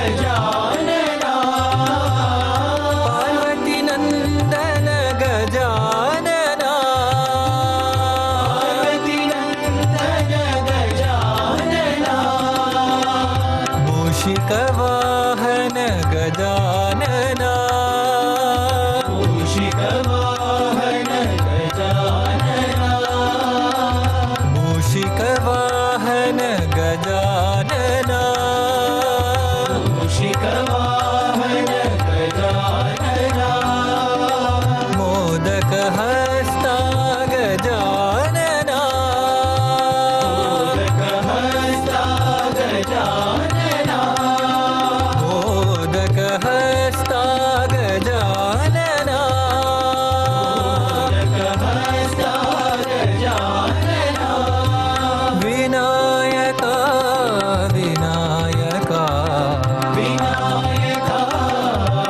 गजानना पार्वती नंदन गजानना पार्वती नंदन गजानना मूषिक वाहन गजानना मूषिक वाहन गजानना मूषिक वाहन गजानना मूषिक वाहन गजानना मोदक हस्ता गजानना मोदक हस्ता गजानना मोदक हस्ता गजानना मोदक हस्ता गजानना विनायका विनायका विनायका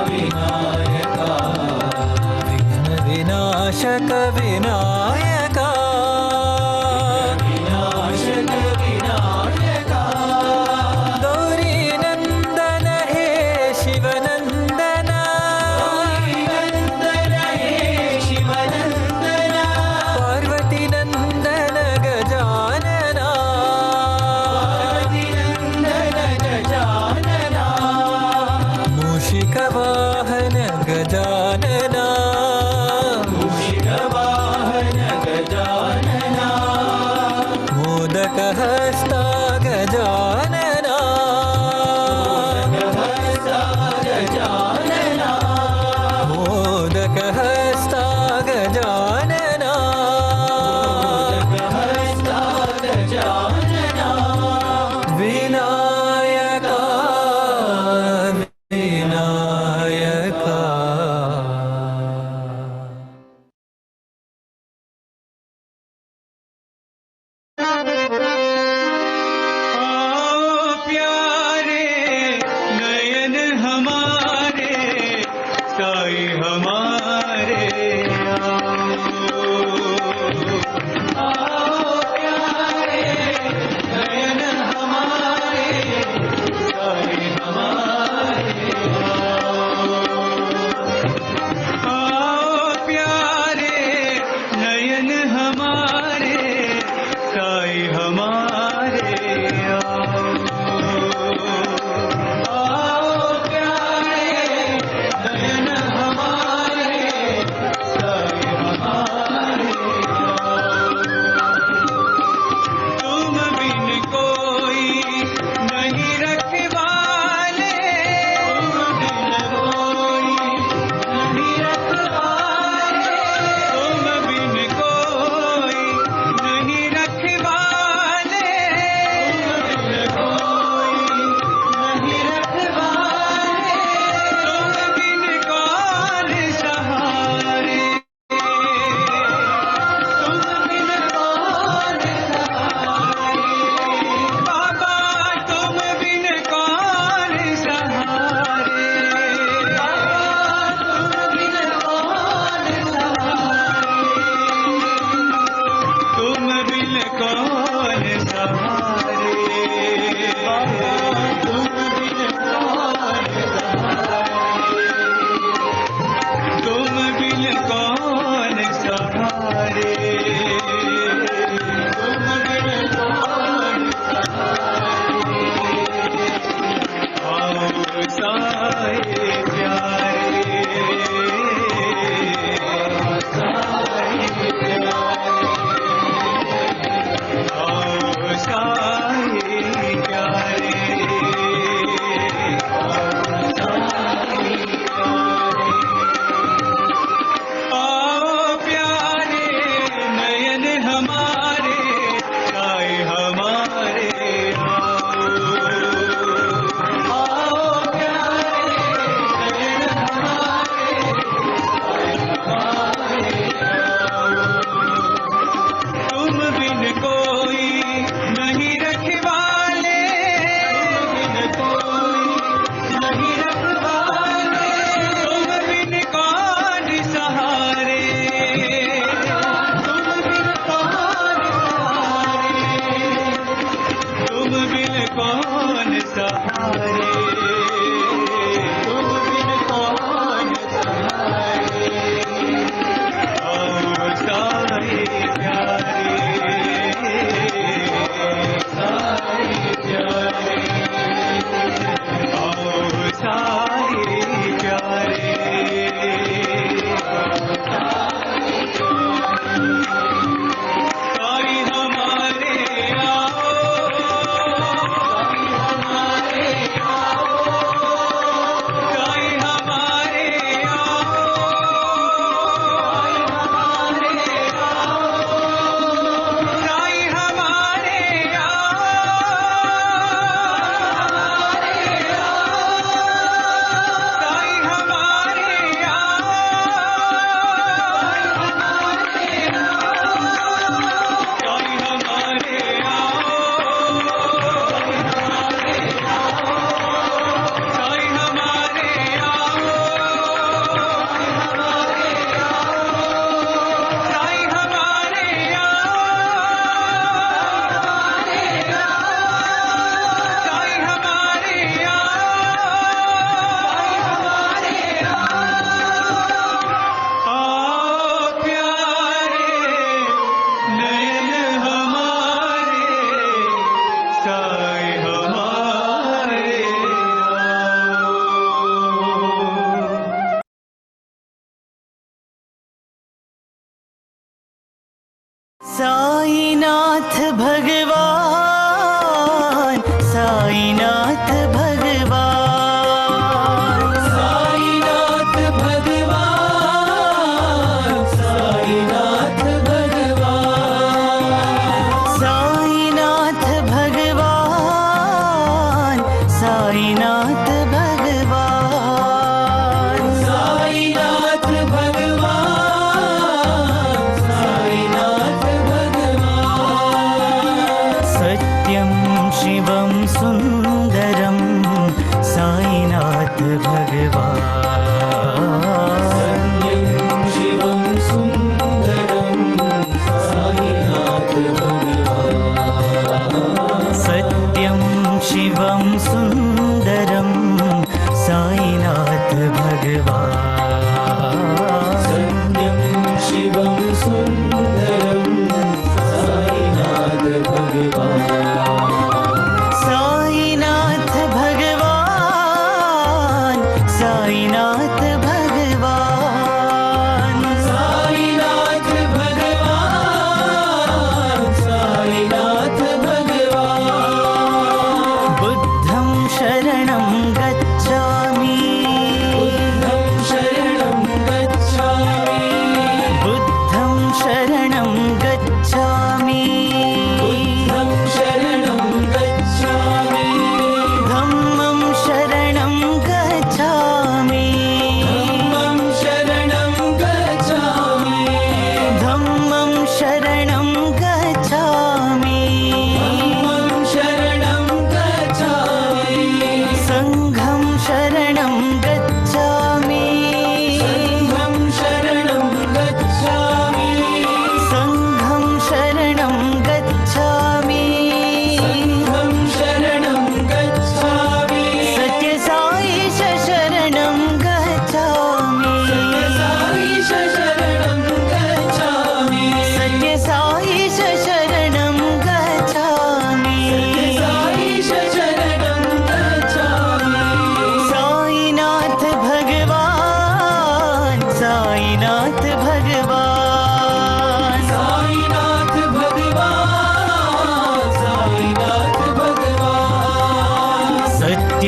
विनायका विघ्न विनाशक विनायका विनाशक विनायका गौरी नंदन हे शिवनंदन नंदन हे शिवनंदन पार्वती नंदन गजानना पार्वती नंदन गजानना मूषिक वाहन गजानना मूषिक वाहन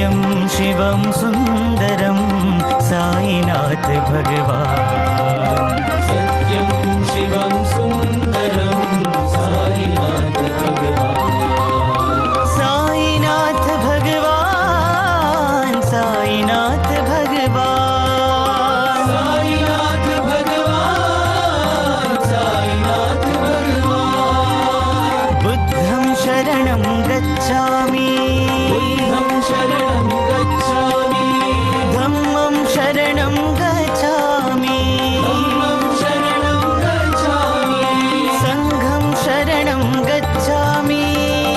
सत्यं शिवं सुन्दरं साईनाथ भगवान् सत्यं शिवं सुन्दरं साईनाथ भगवान् साईनाथ भगवान् साईनाथ भगवान् साईनाथ भगवान् साईनाथ भगवान् बुद्धं शरणं गच्छामि बुद्धं शरणं गच्छामि धम्मं शरणं गच्छामि धम्मं शरणं गच्छामि संघं शरणं गच्छामि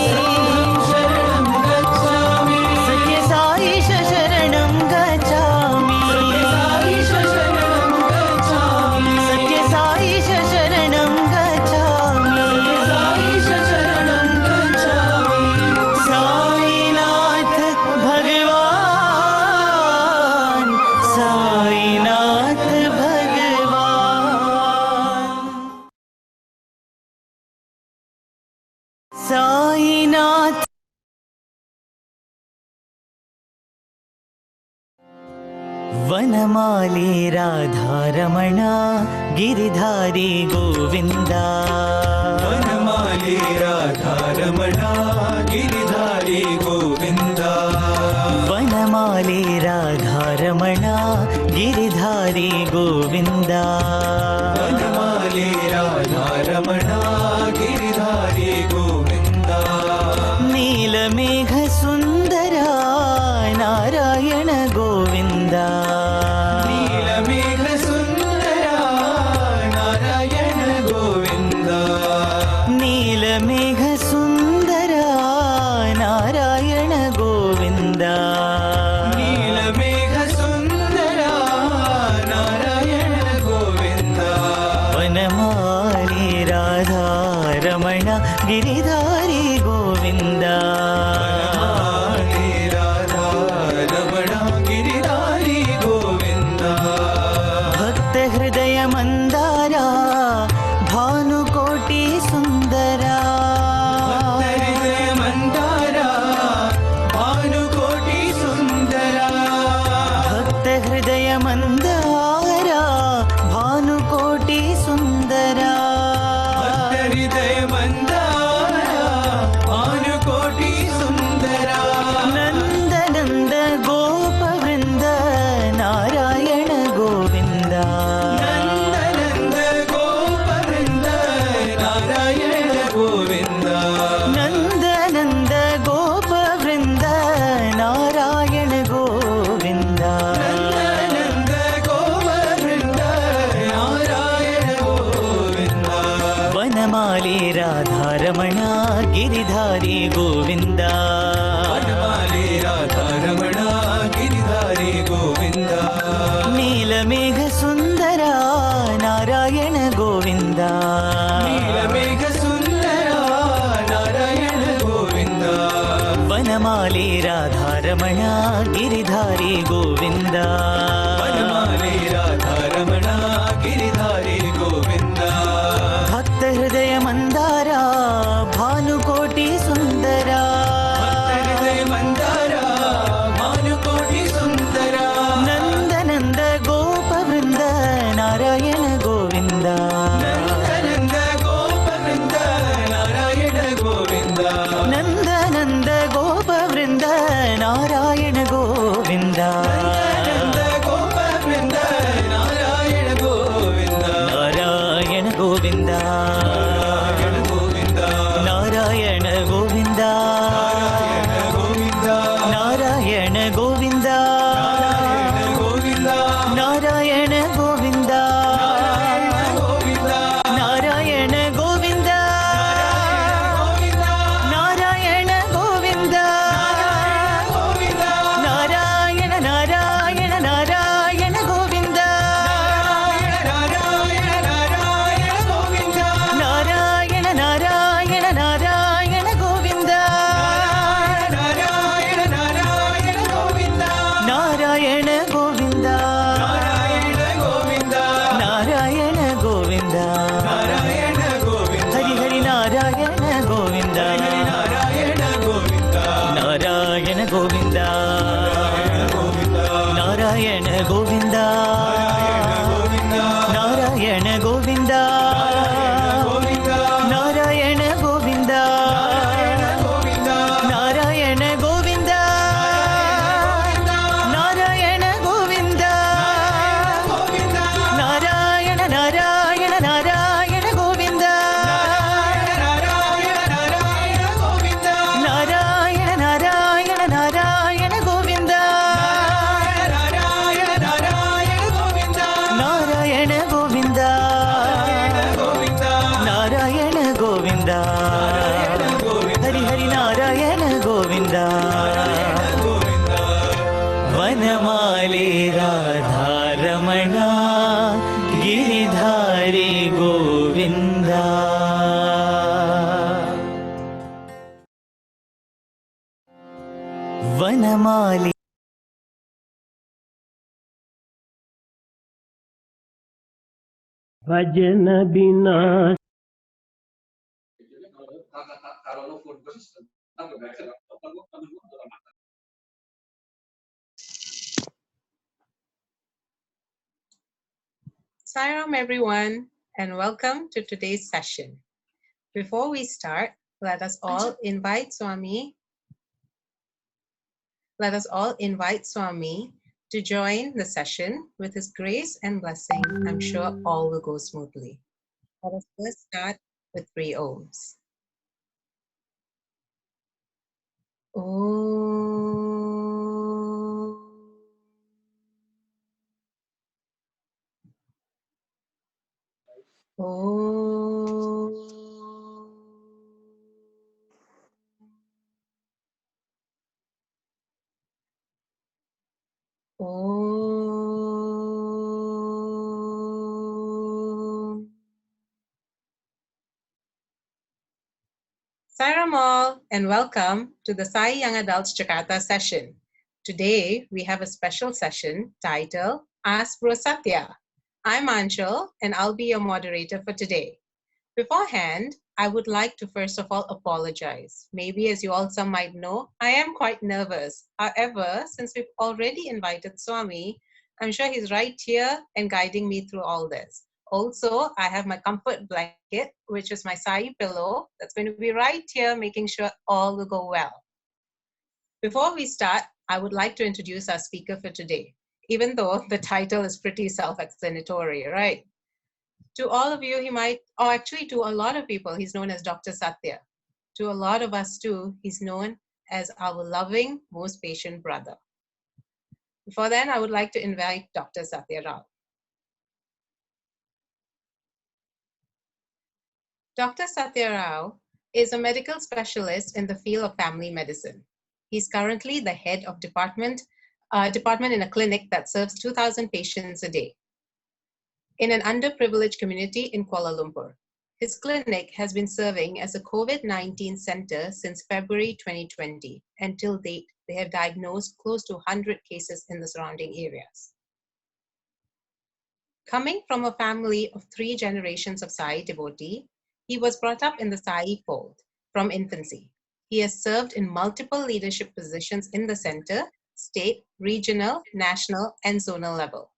संघं शरणं गच्छामि सत्य साईश शरणं गच्छामि साईश शरणं गच्छामि सत्य साईश शरणं गच्छामि साईश शरणं गच्छामि साईनाथ भगवान् साईनाथ भगवान् साईनाथ वनमाली राधारमण गिरिधारी गोविन्दा वनमाली राधारमण गिरिधारी गोविन्दा वनमाली राधारमण गिरिधारी गोविन्दा वनमाली राधारमण गिरिधारी गोविन्दा नीलमेघ सुन्दरा नारायण गोविन्दा नीलमेघ सुन्दरा नारायण गोविन्दा नीलमेघ सुन्दरा नारायण गोविन्दा नीलमेघ सुन्दरा नारायण गोविन्दा वनमाली राधारमण गिरिधारी गोविन्दा वनमाली राधारमण गिरिधारी गोविन्दा भक्तहृदय मन्दारा भानुकोटि सुन्दरा हृदय मन्दारा भानुकोटि सुन्दरा भक्तहृदय मन्दारा भानुकोटि सुन्दरा हृदय मन्दारा भानुकोटि सुन्दरा नन्द नन्द गोपवृन्द नारायण गोविन्दा नन्द नन्द गोपवृन्द नारायण गोविन्दा नन्द नन्द गोपवृन्द नारायण गोविन्दा नन्द गोपवृन्द नारायण गोविन्दा वनमाली राधारमण गिरिधारी गोविन्दा वनमाली राधारमण गिरिधारी गोविन्दा नीलमेघ सुन्दरा नारायण गोविन्दा नीलमेघ सुन्दरा नारायण गोविन्दा वनमाली राधारमण गिरिधारी गोविन्दा वनमाली राधारमण गिरिधारी गोविन्दा भक्तहृदय मन्दारा भानुकोटि सुन्दरा हृदय मन्दारा भानुकोटि सुन्दरा नन्द नन्द गोपवृन्द नारायण गोविन्दा नन्द गोपवृन्द नारायण गोविन्दा नन्द नन्द गोपवृन्द नारायण गोविन्दा नन्द गोपवृन्द नारायण गोविन्दा नारायण गोविन्दा नारायण गोविन्दा नारायण गोविन्दा नारायण गोविन्दा नारायण गोविन्दा नारायण गोविन्दा नारायण गोविन्दा नारायण नारायण नारायण गोविन्दा नारायण नारायण नारायण गोविन्दा நாராயண கோவிந்தா நாராயண கோவிந்தா நாராயண கோவிந்தா நாராயண கோவிந்தா நாராயண கோவிந்தா நாராயண நாராயண நாராயண கோவிந்தா நாராயண நாராயண நாராயண கோவிந்தா நாராயண கோவிந்தா நாராயண கோவிந்தா ஹரி ஹரி நாராயண கோவிந்தா वनमाले राधारमणा गिरिधारी गोविन्दा वनमाले भजन बिना Sai Ram everyone, and welcome to today's session. Before we start, let us all invite Swami to join the session with his grace and blessing. I'm sure all will go smoothly. Let us first start with 3 Ohms. Om. Om. Om. Sai Ram all, and welcome to the Sai Young Adults Jakarta session. Today, we have a special session titled Ask Bro Sathya. I'm Anshul, and I'll be your moderator for today. Beforehand, I would like to first of all apologize. Maybe as you all some might know, I am quite nervous. However, since we've already invited Swami, I'm sure he's right here and guiding me through all this. Also, I have my comfort blanket, which is my Sai pillow, that's going to be right here, making sure all will go well. Before we start, I would like to introduce our speaker for today, even though the title is pretty self-explanatory, right? To all of you, he might, or actually to a lot of people, he's known as Dr. Sathya. To a lot of us too, he's known as our loving, most patient brother. Before then, I would like to invite Dr. Sathya Rao. Dr. Sathya Rao is a medical specialist in the field of family medicine. He's currently the head of department in a clinic that serves 2,000 patients a day in an underprivileged community in Kuala Lumpur. His clinic has been serving as a COVID-19 center since February 2020. And till date, they have diagnosed close to 100 cases in the surrounding areas. Coming from a family of 3 generations of Sai devotee, he was brought up in the Sai fold from infancy. He has served in multiple leadership positions in the center, state, regional, national, and zonal level.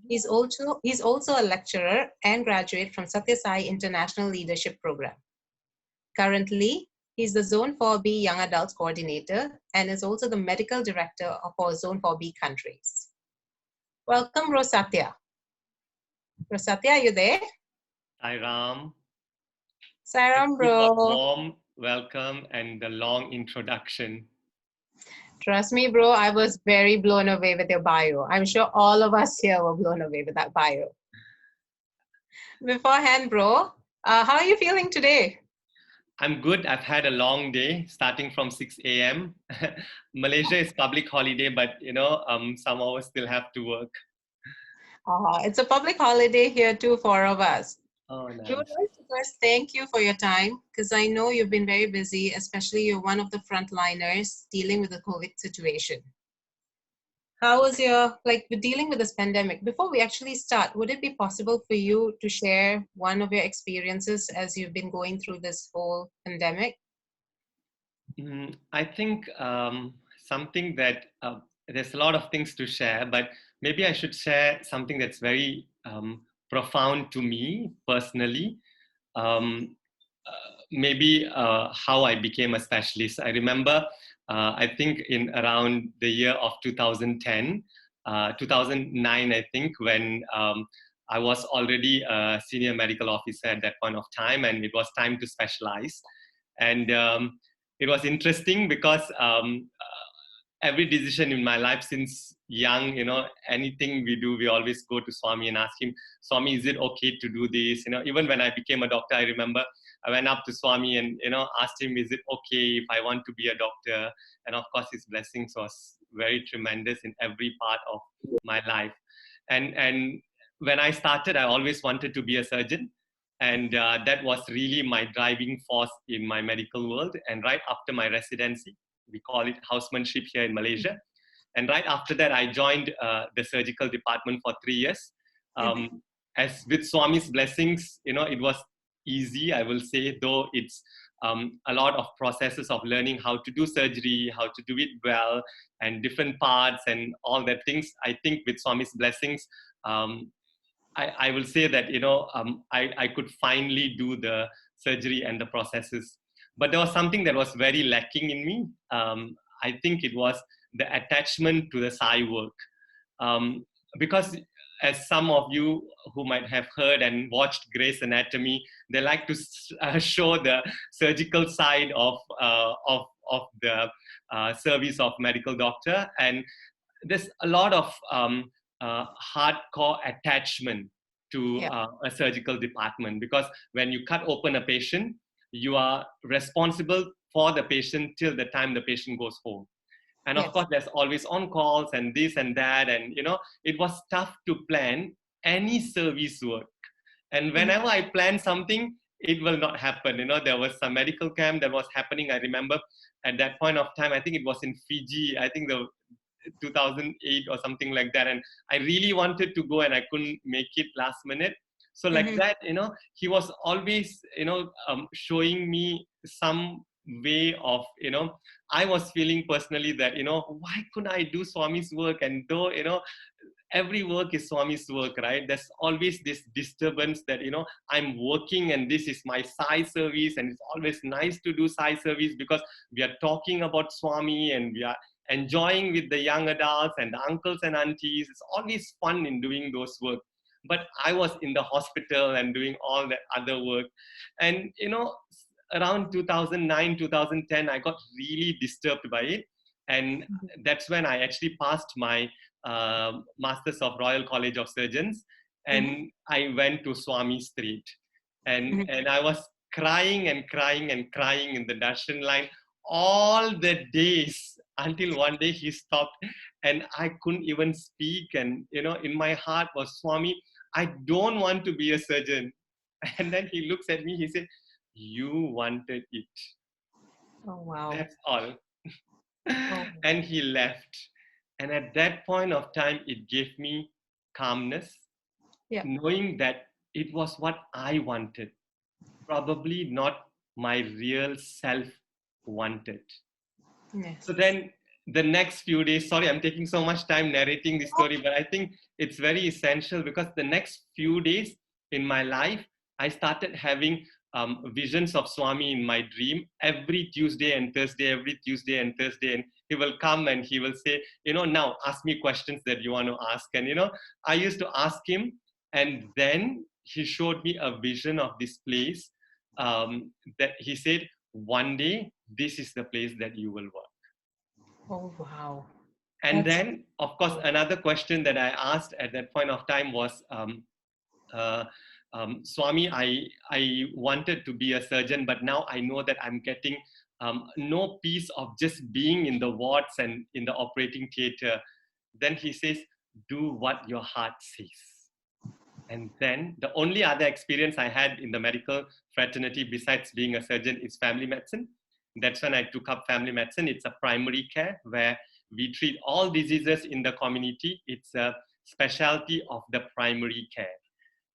He's also a lecturer and graduate from Satya Sai International Leadership Program. Currently, he's the Zone 4B Young Adults Coordinator and is also the Medical Director for Zone 4B countries. Welcome, Bro Sathya. Bro Sathya, are you there? Sai Ram. Sai Ram, bro. Warm welcome and the long introduction. Trust me, bro, I was very blown away with your bio. I'm sure all of us here were blown away with that bio. Beforehand, bro, how are you feeling today? I'm good. I've had a long day starting from 6 a.m. Malaysia is public holiday, but some of us still have to work. It's a public holiday here too for all of us. Oh, nice. We would like to first thank you for your time, because I know you've been very busy, especially you're one of the frontliners dealing with the COVID situation. How was dealing with this pandemic? Before we actually start, would it be possible for you to share one of your experiences as you've been going through this whole pandemic? I think something that there's a lot of things to share, but maybe I should share something that's very profound to me personally. Maybe how I became a specialist. I remember, I think in around the year of 2010, 2009, I think, when I was already a senior medical officer at that point of time, and it was time to specialize. And it was interesting because every decision in my life since young, anything we do, we always go to Swami and ask him, Swami, is it okay to do this? Even when I became a doctor, I remember I went up to Swami and, asked him, is it okay if I want to be a doctor? And of course, his blessings was very tremendous in every part of my life. And when I started, I always wanted to be a surgeon. And that was really my driving force in my medical world. And right after my residency, we call it housemanship here in Malaysia. And right after that, I joined the surgical department for 3 years. As with Swami's blessings, it was easy, I will say, though it's a lot of processes of learning how to do surgery, how to do it well, and different parts and all that things. I think with Swami's blessings, I will say that, I could finally do the surgery and the processes. But there was something that was very lacking in me. I think it was the attachment to the Sai work. Because as some of you who might have heard and watched Grey's Anatomy, they like to show the surgical side of the service of medical doctor. And there's a lot of hardcore attachment to a surgical department, because when you cut open a patient, you are responsible for the patient till the time the patient goes home. And of course, there's always on calls and this and that. And, it was tough to plan any service work. And whenever I plan something, it will not happen. There was some medical camp that was happening. I remember at that point of time, I think it was in Fiji, I think the 2008 or something like that. And I really wanted to go and I couldn't make it last minute. So like that, he was always, showing me some way of, I was feeling personally that, why couldn't I do Swami's work? And though, every work is Swami's work, right? There's always this disturbance that, I'm working and this is my Sai service, and it's always nice to do Sai service because we are talking about Swami and we are enjoying with the young adults and the uncles and aunties. It's always fun in doing those work. But I was in the hospital and doing all that other work. And, around 2009, 2010, I got really disturbed by it. And that's when I actually passed my Masters of Royal College of Surgeons. And I went to Swami Street. And I was crying and crying and crying in the darshan line all the days until one day he stopped and I couldn't even speak. And, in my heart was, Swami, I don't want to be a surgeon. And then he looks at me, he said, you wanted it. Oh, wow. That's all. And he left. And at that point of time, it gave me calmness, knowing that it was what I wanted, probably not my real self wanted. Yes. So then the next few days, sorry, I'm taking so much time narrating this story, but I think it's very essential because the next few days in my life, I started having visions of Swami in my dream every Tuesday and Thursday, and he will come and he will say, now ask me questions that you want to ask. And, I used to ask him, and then he showed me a vision of this place that he said, one day, this is the place that you will work. Oh, wow. And then, of course, another question that I asked at that point of time was, Swami, I wanted to be a surgeon, but now I know that I'm getting no peace of just being in the wards and in the operating theater. Then he says, do what your heart says. And then the only other experience I had in the medical fraternity besides being a surgeon is family medicine. That's when I took up family medicine. It's a primary care where we treat all diseases in the community. It's a specialty of the primary care.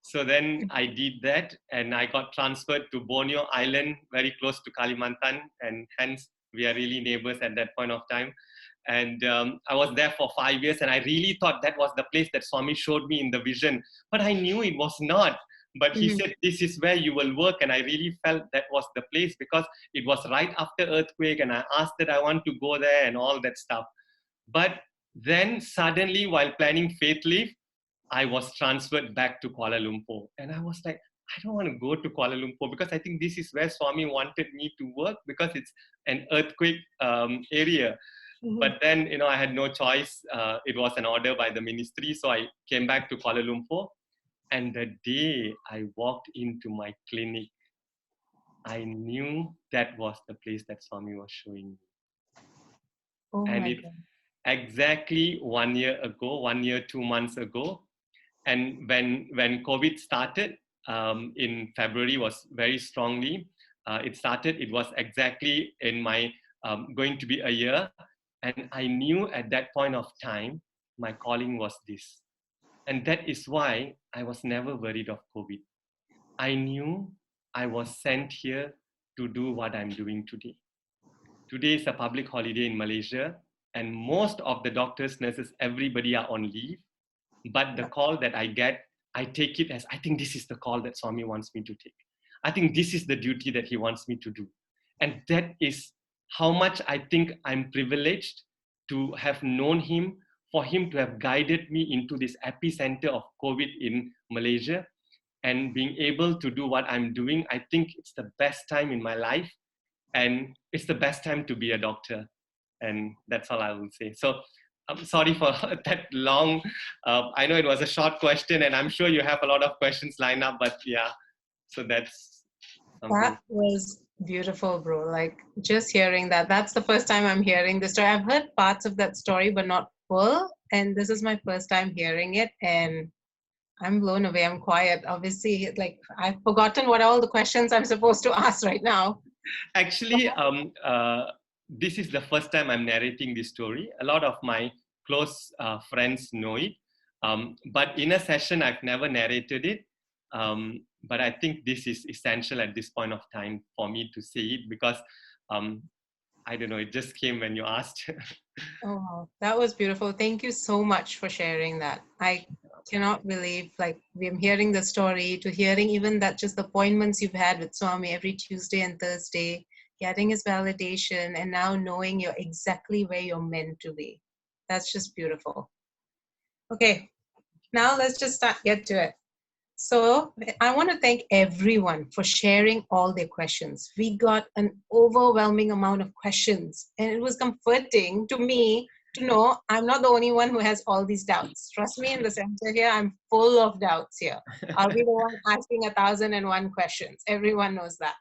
So then I did that and I got transferred to Borneo Island, very close to Kalimantan, and hence we are really neighbors at that point of time. And I was there for 5 years, and I really thought that was the place that Swami showed me in the vision. But I knew it was not. But he said, this is where you will work. And I really felt that was the place, because it was right after earthquake. And I asked that I want to go there and all that stuff. But then suddenly, while planning faith leave, I was transferred back to Kuala Lumpur. And I was like, I don't want to go to Kuala Lumpur, because I think this is where Swami wanted me to work, because it's an earthquake area. But then, I had no choice. It was an order by the ministry. So I came back to Kuala Lumpur. And the day I walked into my clinic, I knew that was the place that Swami was showing me. Oh And my it's God. exactly 1 year ago, 1 year, 2 months ago. And when COVID started in February, was very strongly, it was exactly in my going to be a year. And I knew at that point of time, my calling was this. And that is why I was never worried of COVID. I knew I was sent here to do what I'm doing today. Today is a public holiday in Malaysia, and most of the doctors, nurses, everybody are on leave. But the call that I get, I take it as, I think this is the call that Swami wants me to take. I think this is the duty that he wants me to do. And that is how much I think I'm privileged to have known him, for him to have guided me into this epicenter of COVID in Malaysia, and being able to do what I'm doing. I think it's the best time in my life, and it's the best time to be a doctor. And that's all I will say. So I'm sorry for that long. I know it was a short question, and I'm sure you have a lot of questions lined up, but yeah, so that's something. That was beautiful, bro. Like, just hearing that, that's the first time I'm hearing the story. I've heard parts of that story, but not full. And this is my first time hearing it. And I'm blown away. I'm quiet. Obviously, like, I've forgotten what all the questions I'm supposed to ask right now. Actually, this is the first time I'm narrating this story. A lot of my close friends know it. But in a session, I've never narrated it. But I think this is essential at this point of time for me to say it, because I don't know, it just came when you asked. Oh, that was beautiful. Thank you so much for sharing that. I cannot believe, like, we're hearing the story, to hearing even that just the appointments you've had with Swami every Tuesday and Thursday, getting his validation, and now knowing you're exactly where you're meant to be. That's just beautiful. Okay, now let's just get to it. So I want to thank everyone for sharing all their questions. We got an overwhelming amount of questions, and it was comforting to me to know I'm not the only one who has all these doubts. Trust me, in the center here, I'm full of doubts here. I'll be the one asking 1,001 questions. Everyone knows that.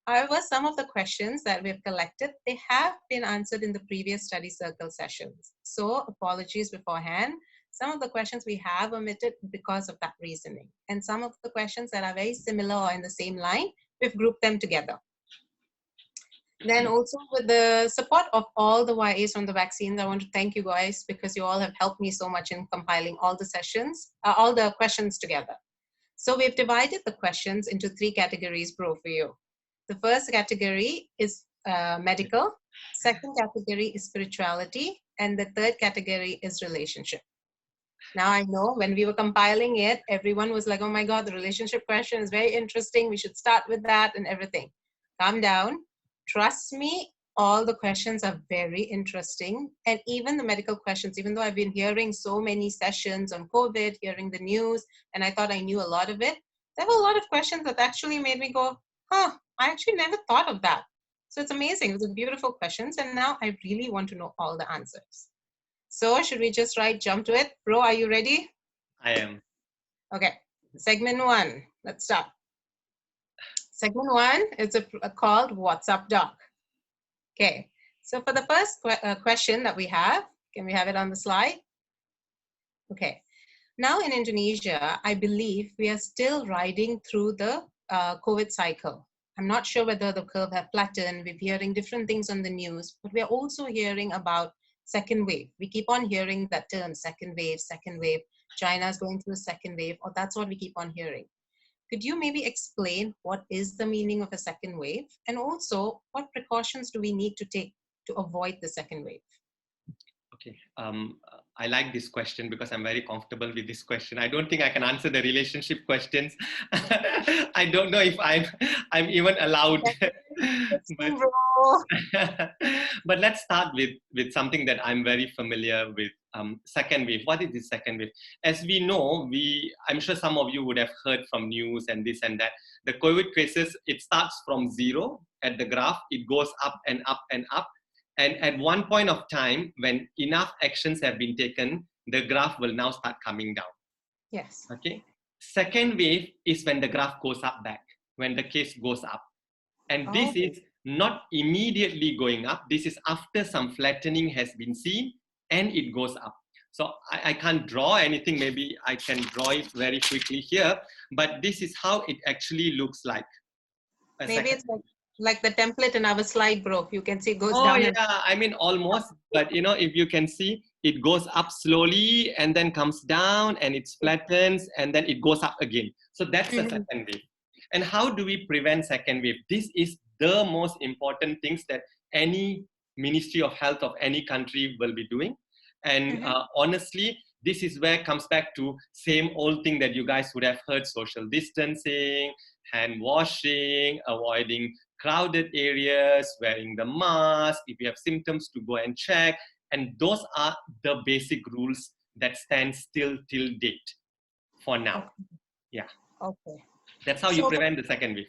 However, some of the questions that we've collected, they have been answered in the previous study circle sessions. So apologies beforehand. Some of the questions we have omitted because of that reasoning. And some of the questions that are very similar or in the same line, we've grouped them together. Then also, with the support of all the YAs from the vaccines, I want to thank you guys, because you all have helped me so much in compiling all the sessions, all the questions together. So we've divided the questions into 3 categories, bro, for you. The first category is medical, second category is spirituality, and the third category is relationship. Now, I know when we were compiling it, everyone was like, oh my God, the relationship question is very interesting. We should start with that and everything. Calm down. Trust me, all the questions are very interesting. And even the medical questions, even though I've been hearing so many sessions on COVID, hearing the news, and I thought I knew a lot of it, there were a lot of questions that actually made me go, huh, I actually never thought of that. So it's amazing. It was beautiful questions. And now I really want to know all the answers. So should we just jump to it? Bro, are you ready? I am. Okay, segment 1, let's start. Segment 1 is called What's Up, Doc? Okay, so for the first question that we have, can we have it on the slide? Okay, now in Indonesia, I believe we are still riding through the COVID cycle. I'm not sure whether the curve has flattened. We're hearing different things on the news, but we're also hearing about second wave. We keep on hearing that term, second wave, second wave. China's going through a second wave, or that's what we keep on hearing. Could you maybe explain what is the meaning of a second wave? And also, what precautions do we need to take to avoid the second wave? Okay. I like this question because I'm very comfortable with this question. I don't think I can answer the relationship questions. I don't know if I'm even allowed. but Bro. but let's start with something that I'm very familiar with. Second wave. What is the second wave? As we know, I'm sure some of you would have heard from news and this and that. The COVID cases, it starts from zero at the graph. It goes up and up and up. And at one point of time, when enough actions have been taken, the graph will now start coming down. Yes. Okay. Second wave is when the graph goes up back, when the case goes up. And this is not immediately going up. This is after some flattening has been seen and it goes up. So I can't draw anything. Maybe I can draw it very quickly here, but this is how it actually looks like. Maybe it's like the template in our slide, bro. You can see it goes Oh down. yeah, I mean almost, but you know, if you can see, it goes up slowly and then comes down and it flattens and then it goes up again. So that's the second wave. And how do we prevent second wave? This is the most important things that any Ministry of Health of any country will be doing. And honestly, this is where it comes back to same old thing that you guys would have heard: social distancing, hand washing, avoiding crowded areas, wearing the mask, if you have symptoms to go and check. And those are the basic rules that stand still till date for now. Okay. Yeah. Okay. That's how you prevent the second wave.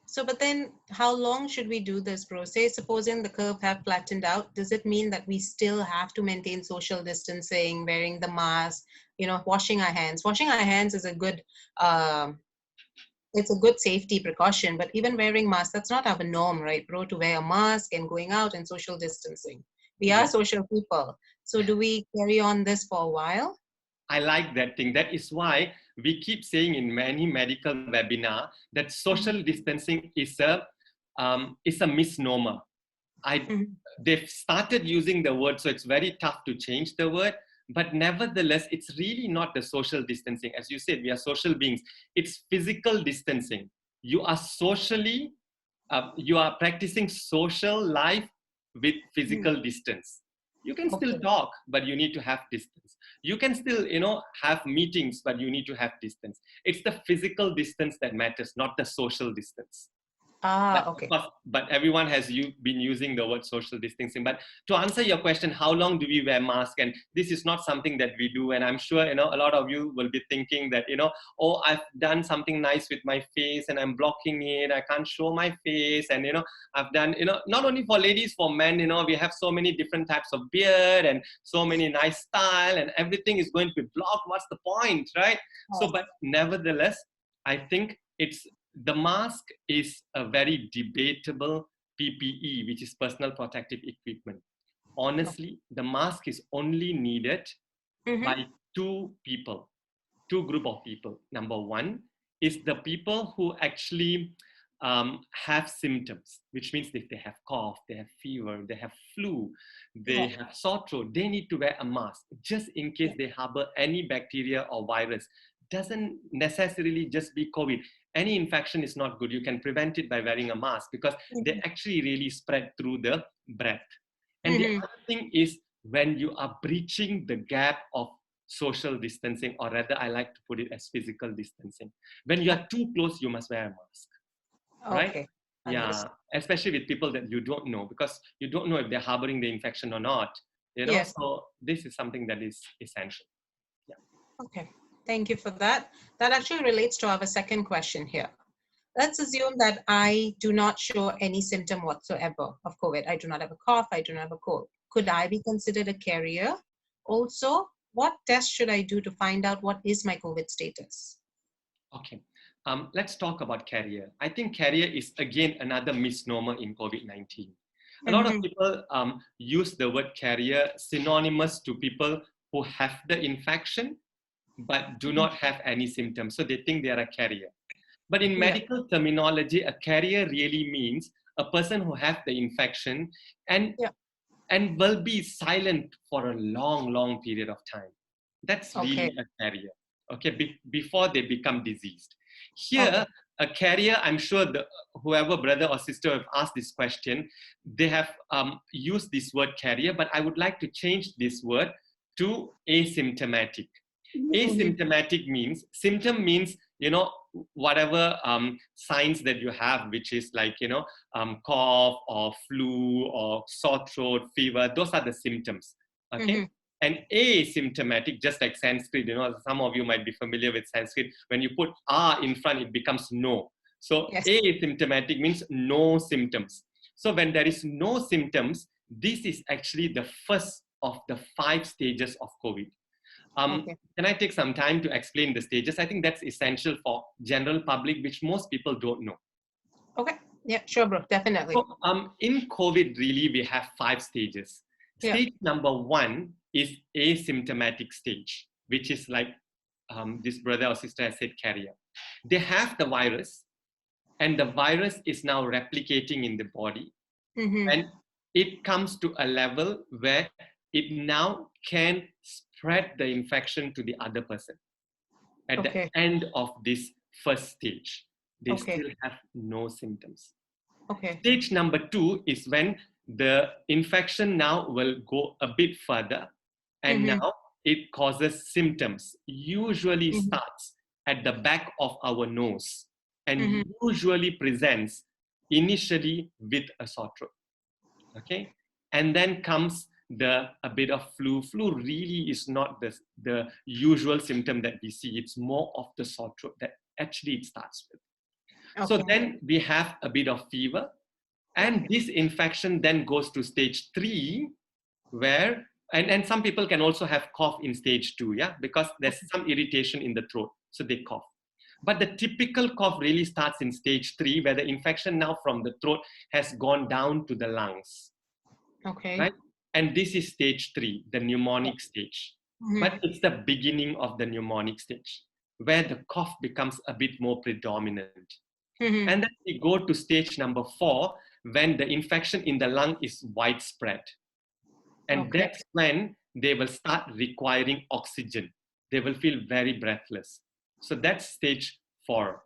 So, but then how long should we do this, bro? Say, supposing the curve have flattened out, does it mean that we still have to maintain social distancing, wearing the mask, washing our hands? Washing our hands is a good, it's a good safety precaution, but even wearing masks, that's not our norm, right, bro? To wear a mask and going out and social distancing. We are social people. So do we carry on this for a while? I like that thing. That is why we keep saying in many medical webinar that social distancing is a misnomer. They've started using the word, so it's very tough to change the word. But nevertheless, it's really not the social distancing. As you said, we are social beings. It's physical distancing. You are socially, you are practicing social life with physical distance. You can still talk, but you need to have distance. You can still, have meetings, but you need to have distance. It's the physical distance that matters, not the social distance. But everyone has been using the word social distancing. But to answer your question, how long do we wear masks? And this is not something that we do. And I'm sure, a lot of you will be thinking that, oh, I've done something nice with my face and I'm blocking it. I can't show my face. And, I've done, not only for ladies, for men, we have so many different types of beard and so many nice style and everything is going to be blocked. What's the point, right? So, but nevertheless, I think the mask is a very debatable PPE, which is personal protective equipment. Honestly, the mask is only needed by two group of people. Number one is the people who actually have symptoms, which means if they have cough, they have fever, they have flu, they have sore throat, they need to wear a mask just in case they harbor any bacteria or virus. Doesn't necessarily just be COVID. Any infection is not good. You can prevent it by wearing a mask because they actually really spread through the breath. And the other thing is when you are breaching the gap of social distancing, or rather I like to put it as physical distancing. When you are too close, you must wear a mask. Right? Yeah, especially with people that you don't know, because you don't know if they're harboring the infection or not. So this is something that is essential. Yeah. Okay. Thank you for that. That actually relates to our second question here. Let's assume that I do not show any symptom whatsoever of COVID. I do not have a cough. I do not have a cold. Could I be considered a carrier? Also, what test should I do to find out what is my COVID status? Okay. Let's talk about carrier. I think carrier is, again, another misnomer in COVID-19. A lot of people use the word carrier synonymous to people who have the infection but do not have any symptoms. So they think they are a carrier. But in medical terminology, a carrier really means a person who has the infection and will be silent for a long, long period of time. That's really a carrier, okay, before they become diseased. Here, a carrier, I'm sure whoever brother or sister have asked this question, they have used this word carrier, but I would like to change this word to asymptomatic. Asymptomatic means, symptom means, whatever signs that you have, which is like, cough or flu or sore throat, fever, those are the symptoms, okay? And asymptomatic, just like Sanskrit, some of you might be familiar with Sanskrit. When you put "a" in front, it becomes no. So Yes. asymptomatic means no symptoms. So when there is no symptoms, this is actually the first of the 5 stages of COVID. Can I take some time to explain the stages? I think that's essential for general public, which most people don't know. Okay. Yeah, sure, bro. Definitely. So, in COVID, really, we have 5 stages. Stage number 1 is asymptomatic stage, which is like this brother or sister has said, carrier. They have the virus, and the virus is now replicating in the body. And it comes to a level where it now can spread the infection to the other person. At the end of this first stage, they still have no symptoms. Stage number 2 is when the infection now will go a bit further, and now it causes symptoms. Usually starts at the back of our nose and usually presents initially with a sore throat. Okay, and then comes a bit of flu. Flu really is not the usual symptom that we see. It's more of the sore throat that actually it starts with. So then we have a bit of fever, and this infection then goes to stage 3, where and some people can also have cough in stage 2, yeah, because there's some irritation in the throat, so they cough. But the typical cough really starts in stage 3, where the infection now from the throat has gone down to the lungs. Right? And this is stage 3, the pneumonic stage. But it's the beginning of the pneumonic stage, where the cough becomes a bit more predominant. And then we go to stage number 4, when the infection in the lung is widespread. And that's when they will start requiring oxygen. They will feel very breathless. So that's stage 4.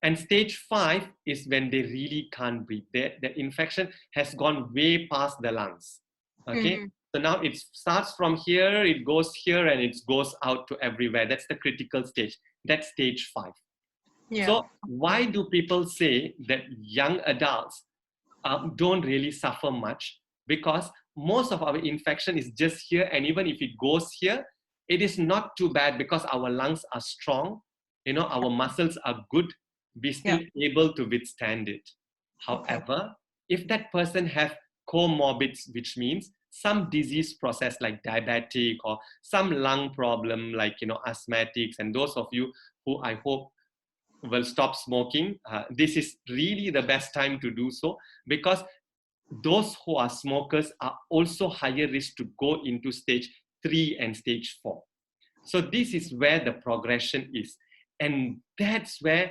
And stage 5 is when they really can't breathe. The infection has gone way past the lungs. Okay? So now it starts from here, it goes here, and it goes out to everywhere. That's the critical stage. That's stage 5. So why do people say that young adults don't really suffer much? Because most of our infection is just here, and even if it goes here, it is not too bad because our lungs are strong, our muscles are good, we're still able to withstand it. However, if that person have comorbids, which means some disease process like diabetic or some lung problem like asthmatics, and those of you who I hope will stop smoking, this is really the best time to do so, because those who are smokers are also higher risk to go into stage 3 and stage 4. So this is where the progression is. And that's where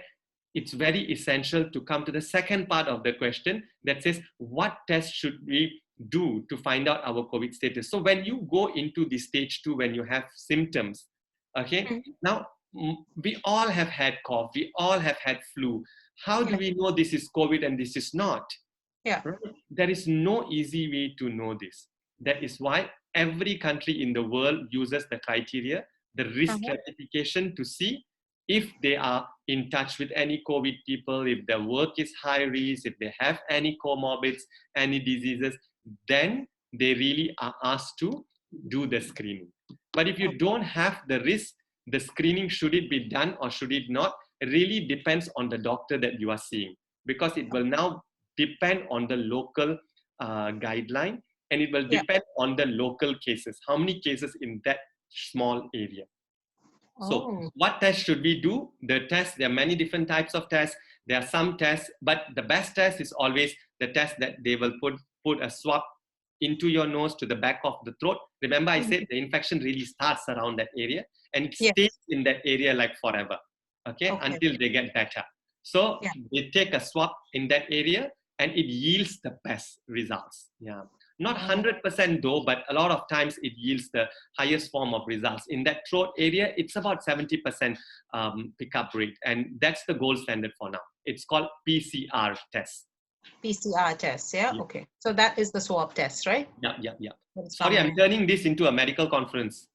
it's very essential to come to the second part of the question that says, what test should we do to find out our COVID status? So when you go into the stage 2, when you have symptoms, okay, now we all have had cough, we all have had flu. How do we know this is COVID and this is not? Right? There is no easy way to know this. That is why every country in the world uses the criteria, the risk stratification, to see if they are in touch with any COVID people, if their work is high risk, if they have any comorbids, any diseases, then they really are asked to do the screening. But if you don't have the risk, the screening, should it be done or should it not, it really depends on the doctor that you are seeing, because it will now depend on the local guideline, and it will depend on the local cases, how many cases in that small area. So what test should we do? The test, there are many different types of tests. There are some tests, but the best test is always the test that they will put a swab into your nose to the back of the throat. Remember I said the infection really starts around that area and it stays in that area like forever, okay, until they get better. So they take a swab in that area and it yields the best results. Yeah. Not 100% though, but a lot of times it yields the highest form of results. In that throat area, it's about 70% pickup rate. And that's the gold standard for now. It's called PCR test. PCR test, yeah? Yeah. Okay. So that is the swab test, right? Yeah. That is Sorry, I'm common. turning this into a medical conference.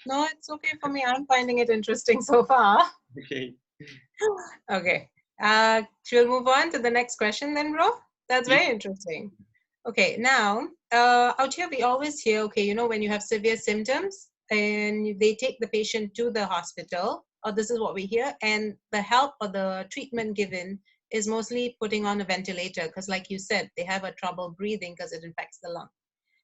No, it's okay for me. I'm finding it interesting so far. Okay. Okay. Should we move on to the next question then, bro? That's very interesting. Okay, now, out here we always hear, okay, you know, when you have severe symptoms and they take the patient to the hospital, or this is what we hear, and the help or the treatment given is mostly putting on a ventilator because, like you said, they have a trouble breathing because it infects the lung.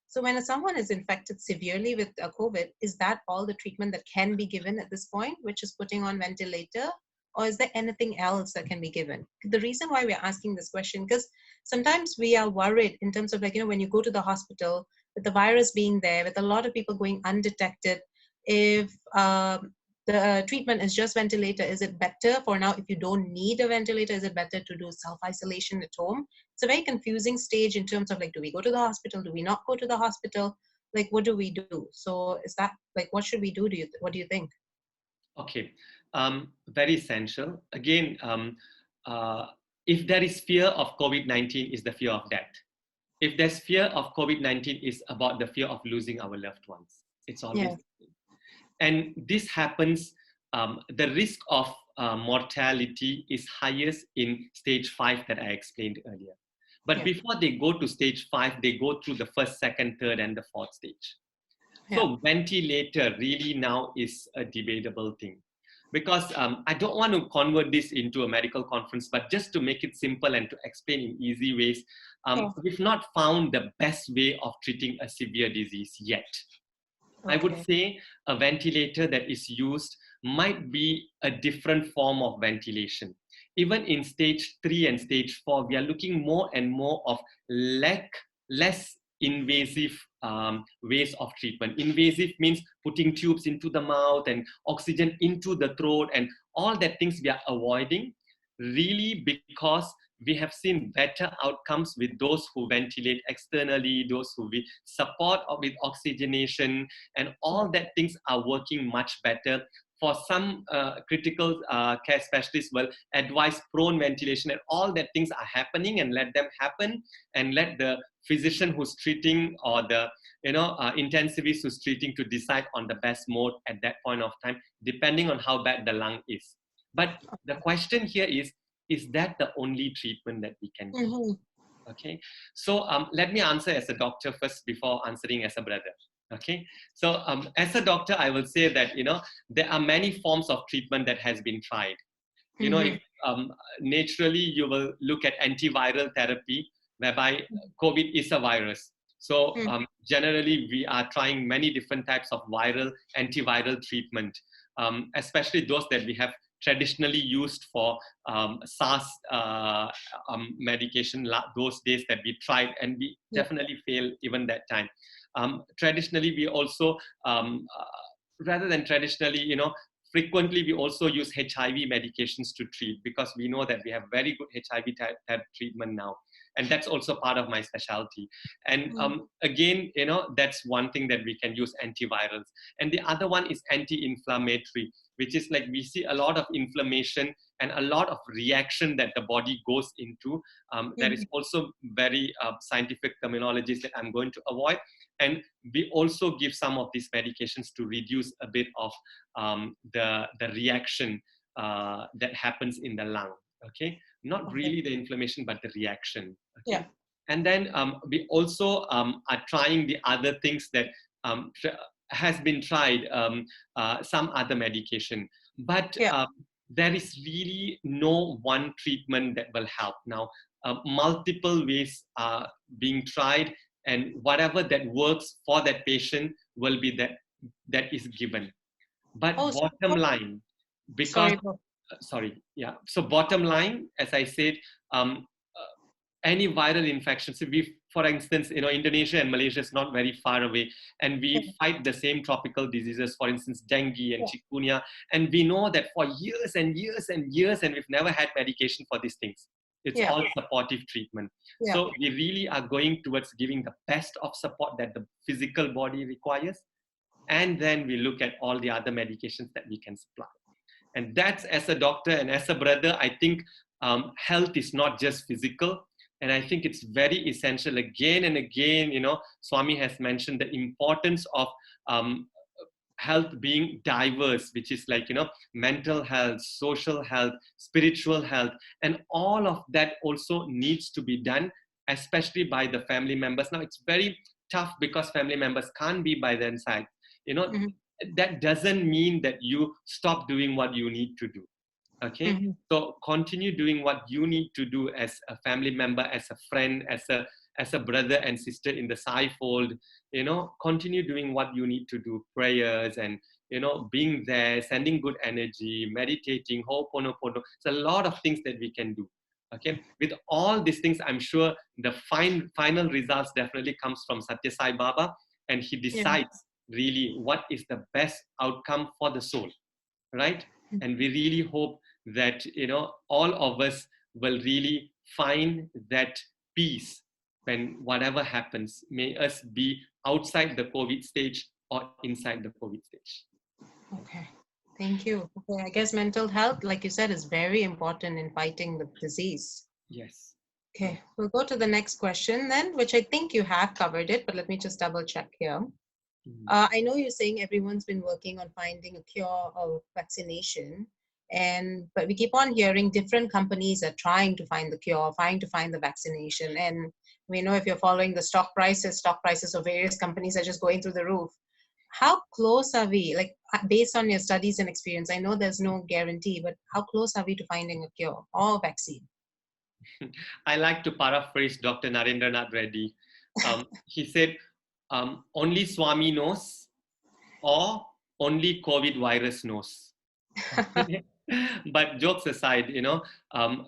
So when someone is infected severely with COVID, is that all the treatment that can be given at this point, which is putting on ventilator? Or is there anything else that can be given? The reason why we're asking this question, because sometimes we are worried in terms of, like, you know, when you go to the hospital with the virus being there, with a lot of people going undetected, if the treatment is just ventilator, is it better for now, if you don't need a ventilator, is it better to do self-isolation at home? It's a very confusing stage in terms of, like, do we go to the hospital? Do we not go to the hospital? Like, what do we do? So is that, like, what should we do? What do you think? Okay, very essential. Again, if there is fear of COVID-19, is the fear of death. If there's fear of COVID-19, is about the fear of losing our loved ones. It's always, and this happens. The risk of mortality is highest in stage 5 that I explained earlier. But before they go to stage 5, they go through the first, second, third, and the fourth stage. So ventilator really now is a debatable thing, because I don't want to convert this into a medical conference, but just to make it simple and to explain in easy ways, we've not found the best way of treating a severe disease yet. I would say a ventilator that is used might be a different form of ventilation. Even in stage 3 and stage 4, we are looking more and more of less invasive ways of treatment. Invasive means putting tubes into the mouth and oxygen into the throat, and all that things we are avoiding, really, because we have seen better outcomes with those who ventilate externally, those who we support with oxygenation, and all that things are working much better. For some critical care specialists will advise prone ventilation, and all that things are happening, and let them happen, and let the physician who's treating or the intensivist who's treating to decide on the best mode at that point of time, depending on how bad the lung is. But the question here is that the only treatment that we can do? Okay, so let me answer as a doctor first before answering as a brother. Okay, so as a doctor, I will say that, there are many forms of treatment that has been tried. If, naturally, you will look at antiviral therapy, whereby COVID is a virus. So generally, we are trying many different types of antiviral treatment, especially those that we have traditionally used for SARS medication, those days that we tried, and we definitely failed even that time. Traditionally, we also, rather than traditionally, frequently we also use HIV medications to treat, because we know that we have very good HIV type treatment now. And that's also part of my specialty. And again, that's one thing that we can use, antivirals. And the other one is anti-inflammatory, which is like we see a lot of inflammation and a lot of reaction that the body goes into. There is also very scientific terminologies that I'm going to avoid. And we also give some of these medications to reduce a bit of the reaction that happens in the lung. Okay, not really the inflammation, but the reaction. Okay? And then we also are trying the other things that has been tried, some other medication. But there is really no one treatment that will help. Now, multiple ways are being tried, and whatever that works for that patient will be that is given. But bottom line, because so bottom line, as I said, any viral infection. So for instance, Indonesia and Malaysia is not very far away, and we fight the same tropical diseases, for instance, dengue and chikungunya, and we know that for years and years and years, and we've never had medication for these things. It's Yeah. all supportive treatment. Yeah. So we really are going towards giving the best of support that the physical body requires. And then we look at all the other medications that we can supply. And that's, as a doctor and as a brother, I think health is not just physical. And I think it's very essential again and again, Swami has mentioned the importance of health being diverse, which is like, mental health, social health, spiritual health, and all of that also needs to be done, especially by the family members. Now, it's very tough because family members can't be by their side. Mm-hmm. That doesn't mean that you stop doing what you need to do. Okay. Mm-hmm. So continue doing what you need to do as a family member, as a friend, as a brother and sister in the Sai fold. Continue doing what you need to do, prayers and being there, sending good energy, meditating, ho'oponopono. It's a lot of things that we can do. Okay, with all these things, I'm sure the final results definitely comes from Satya Sai Baba, and he decides really what is the best outcome for the soul, right? And we really hope that all of us will really find that peace when whatever happens. May us be outside the COVID stage or inside the COVID stage. Okay. Thank you. Okay, I guess mental health, like you said, is very important in fighting the disease. Yes. Okay, we'll go to the next question then, which I think you have covered it, but let me just double check here. I know you're saying everyone's been working on finding a cure or vaccination, but we keep on hearing different companies are trying to find the cure, trying to find the vaccination. And we know if you're following the stock prices of various companies are just going through the roof. How close are we, like based on your studies and experience? I know there's no guarantee, but how close are we to finding a cure or vaccine? I like to paraphrase Dr. Narendranath Reddy. He said, only Swami knows, or only COVID virus knows. But jokes aside,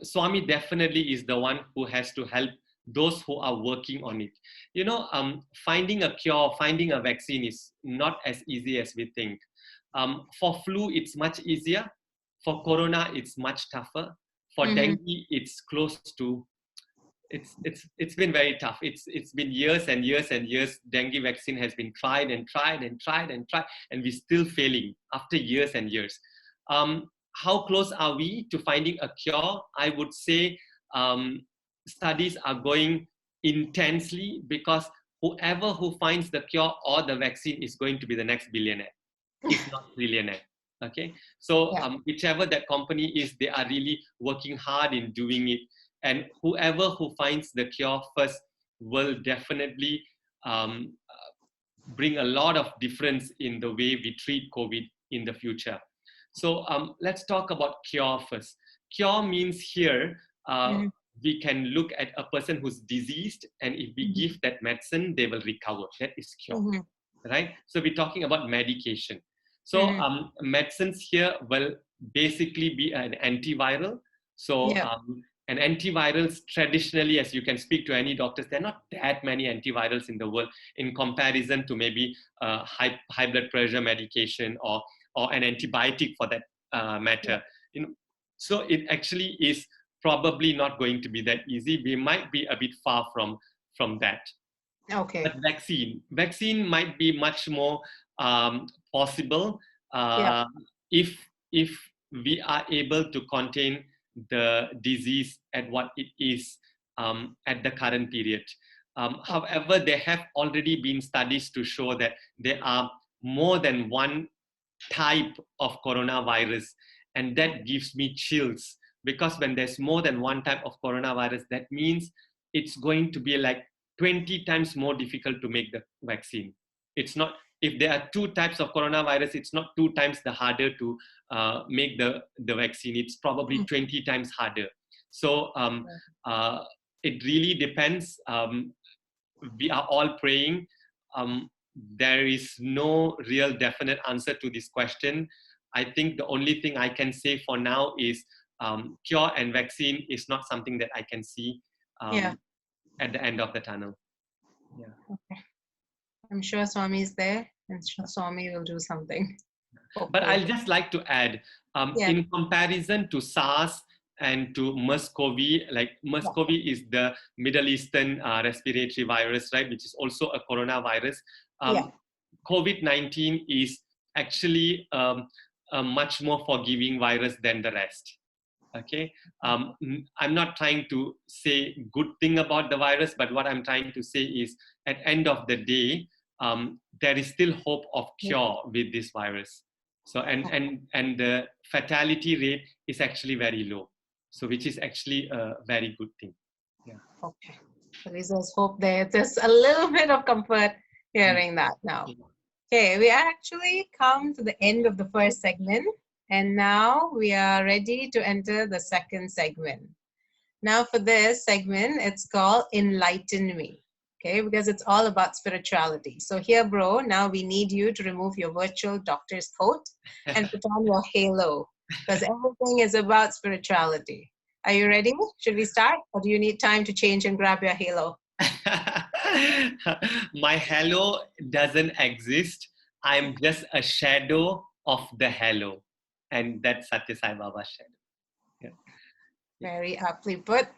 Swami definitely is the one who has to help those who are working on it. Finding a cure, finding a vaccine is not as easy as we think. For flu, it's much easier. For corona, it's much tougher. For dengue, it's close to. It's been very tough. It's been years and years and years. Dengue vaccine has been tried and tried and tried and tried, and we're still failing after years and years. How close are we to finding a cure? I would say studies are going intensely, because whoever who finds the cure or the vaccine is going to be the next billionaire, if not trillionaire. Okay, so whichever that company is, they are really working hard in doing it. And whoever who finds the cure first will definitely bring a lot of difference in the way we treat COVID in the future. So let's talk about cure first. Cure means here, we can look at a person who's diseased, and if we give that medicine, they will recover. That is cure, right? So we're talking about medication. So medicines here will basically be an antiviral. So and antivirals traditionally, as you can speak to any doctors, there are not that many antivirals in the world in comparison to maybe high blood pressure medication or an antibiotic for that matter. So it actually is probably not going to be that easy. We might be a bit far from that. Okay. But vaccine might be much more possible if we are able to contain the disease at what it is at the current period. However, there have already been studies to show that there are more than one type of coronavirus, and that gives me chills, because when there's more than one type of coronavirus, that means it's going to be like 20 times more difficult to make the vaccine. It's not, if there are two types of coronavirus, it's not 2 times the harder to make the vaccine. It's probably 20 times harder. So it really depends. We are all praying. There is no real definite answer to this question. I think the only thing I can say for now is cure and vaccine is not something that I can see at the end of the tunnel. Yeah. Okay. I'm sure Swami is there, and Swami will do something. But I'll just like to add, in comparison to SARS and to MERS-CoV. Like MERS-CoV is the Middle Eastern respiratory virus, right, which is also a coronavirus. COVID-19 is actually a much more forgiving virus than the rest. Okay, I'm not trying to say good thing about the virus, but what I'm trying to say is, at end of the day, there is still hope of cure with this virus. So and the fatality rate is actually very low. So which is actually a very good thing. Yeah. Okay. At least there's hope there. There's a little bit of comfort hearing that now. Okay, we actually come to the end of the first segment, and now we are ready to enter the second segment. Now for this segment, it's called Enlighten Me, okay, because it's all about spirituality. So here, bro, now we need you to remove your virtual doctor's coat and put on your halo, because everything is about spirituality. Are you ready? Should we start, or do you need time to change and grab your halo? My halo doesn't exist. I'm just a shadow of the halo, and that's Satya Sai Baba's shadow. Yeah. Very aptly put.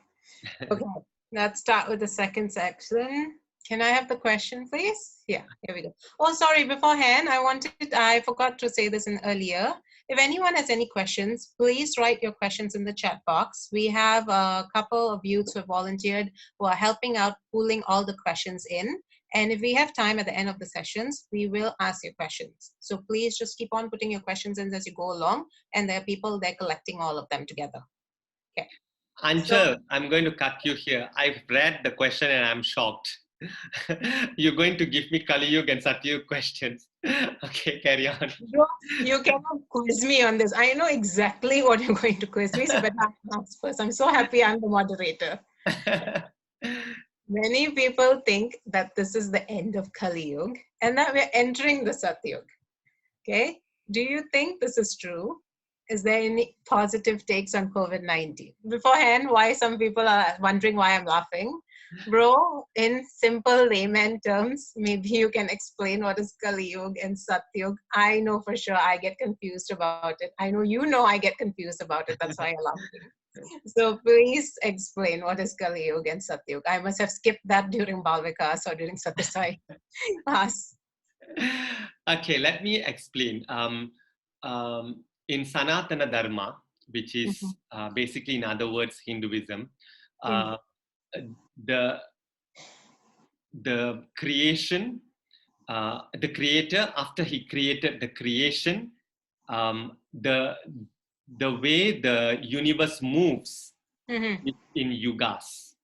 Okay, let's start with the second section. Can I have the question, please? Yeah, here we go. Oh, sorry, beforehand, I forgot to say this in earlier. If anyone has any questions, please write your questions in the chat box. We have a couple of youths who have volunteered who are helping out, pulling all the questions in. And if we have time at the end of the sessions, we will ask your questions. So please just keep on putting your questions in as you go along. And there are people there collecting all of them together. Okay. Anchal, I'm going to cut you here. I've read the question and I'm shocked. You're going to give me Kali Yuga and Satyug questions. Okay, carry on. You cannot quiz me on this. I know exactly what you're going to quiz me, so better ask first. I'm so happy I'm the moderator. Many people think that this is the end of Kali Yuga and that we're entering the Satyug. Okay? Do you think this is true? Is there any positive takes on COVID-19? Beforehand, why some people are wondering why I'm laughing. Bro, in simple layman terms, maybe you can explain what is Kali Yuga and Satyug. I know for sure I get confused about it. I know you know I get confused about it. That's why I'm laughing. So please explain what is Kali Yuga and Satyug. I must have skipped that during Balvikas or during Satyasai class. Okay, let me explain. In Sanatana Dharma, which is basically, in other words, Hinduism, the creation, the creator, after he created the creation, the way the universe moves in yugas.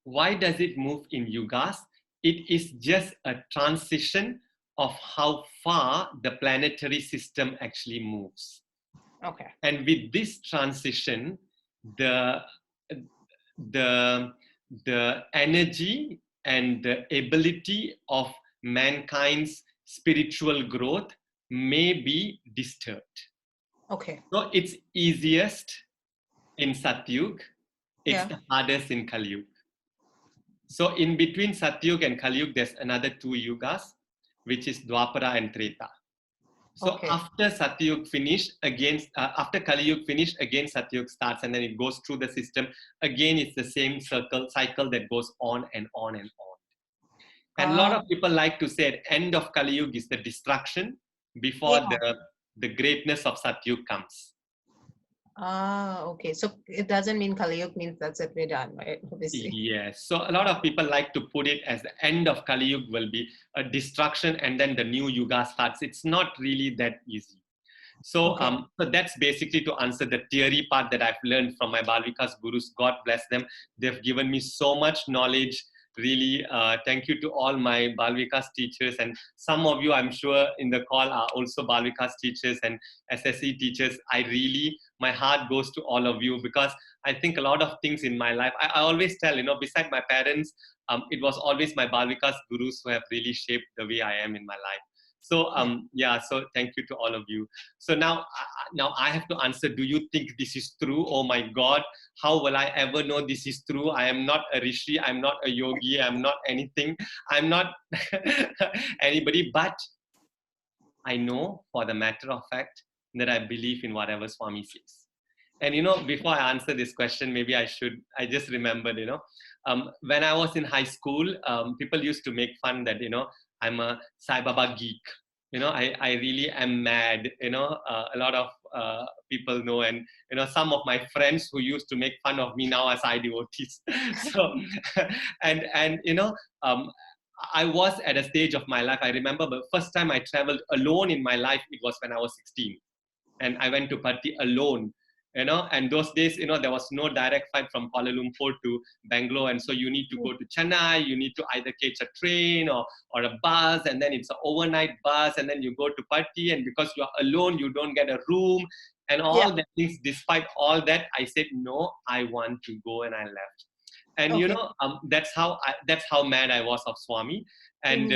Why does it move in yugas? It is just a transition of how far the planetary system actually moves. Okay. And with this transition, the energy and the ability of mankind's spiritual growth may be disturbed. Okay. So it's easiest in Satyug, it's the hardest in Kali Yuga. So in between Satyug and Kali Yuga, there's another 2 yugas, which is Dwapara and Treta. So after Satyug finished, again, after Kali Yuga finished, again Satyug starts, and then it goes through the system. Again, it's the same cycle that goes on and on and on. And a lot of people like to say at end of Kali Yuga is the destruction before the greatness of Satyug comes. Okay. So it doesn't mean Kali Yuga means that's it, we're done, right? Obviously. Yes. So a lot of people like to put it as the end of Kali Yuga will be a destruction and then the new Yuga starts. It's not really that easy. So, so that's basically to answer the theory part that I've learned from my Balvikas gurus. God bless them. They've given me so much knowledge. Really, thank you to all my Balvikas teachers, and some of you I'm sure in the call are also Balvikas teachers and SSC teachers. My heart goes to all of you, because I think a lot of things in my life, I always tell, beside my parents, it was always my Balvikas gurus who have really shaped the way I am in my life. So, so thank you to all of you. So now I have to answer, do you think this is true? Oh my God, how will I ever know this is true? I am not a rishi, I'm not a yogi, I'm not anything. I'm not anybody, but I know for the matter of fact that I believe in whatever Swami says. And before I answer this question, maybe I just remembered, when I was in high school, people used to make fun that, I'm a Sai Baba geek. I really am mad. A lot of people know, and some of my friends who used to make fun of me now as Sai devotees. So, and I was at a stage of my life. I remember the first time I traveled alone in my life. It was when I was 16, and I went to Patti alone. And those days, there was no direct flight from Kuala Lumpur to Bangalore, and so you need to go to Chennai. You need to either catch a train or a bus, and then it's an overnight bus, and then you go to Patti, and because you are alone, you don't get a room, and all the things. Despite all that, I said no, I want to go, and I left. And that's how mad I was of Swami. And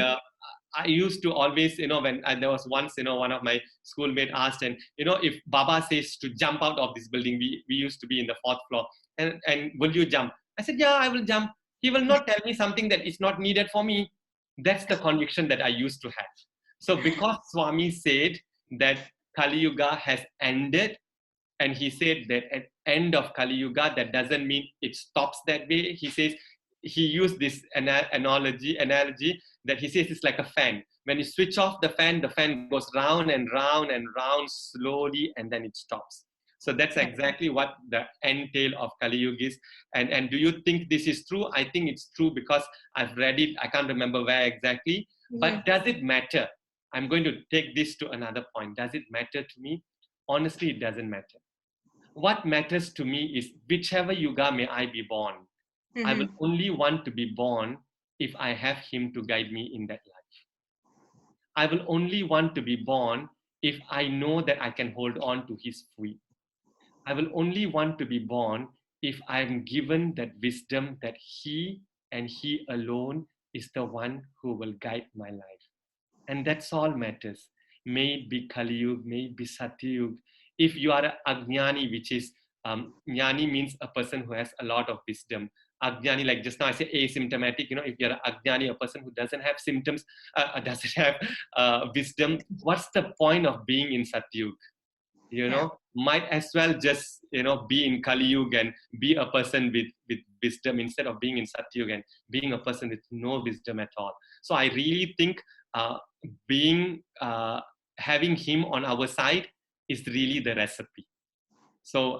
I used to always, when there was once, one of my schoolmates asked, and if Baba says to jump out of this building, we used to be in the 4th floor, and will you jump? I said, yeah, I will jump. He will not tell me something that is not needed for me. That's the conviction that I used to have. So because Swami said that Kali Yuga has ended, and he said that at end of Kali Yuga, that doesn't mean it stops that way. He says, he used this analogy that he says it's like a fan. When you switch off the fan goes round and round and round slowly, and then it stops. So that's exactly what the end tail of Kali Yuga is. And do you think this is true? I think it's true because I've read it. I can't remember where exactly. But does it matter? I'm going to take this to another point. Does it matter to me? Honestly, it doesn't matter. What matters to me is whichever yuga may I be born, I will only want to be born if I have him to guide me in that life. I will only want to be born if I know that I can hold on to his feet. I will only want to be born if I am given that wisdom that he and he alone is the one who will guide my life. And that's all matters. May it be Kali Yuga, may it be Satya Yuga. If you are an Ajnani, which is, Jnani means a person who has a lot of wisdom. Ajnani, like just now I say asymptomatic, if you're an Ajnani, a person who doesn't have symptoms, doesn't have wisdom, what's the point of being in Satya Yuga? Might as well just, be in Kali Yuga and be a person with wisdom instead of being in Satya Yuga and being a person with no wisdom at all. So I really think having him on our side is really the recipe. So,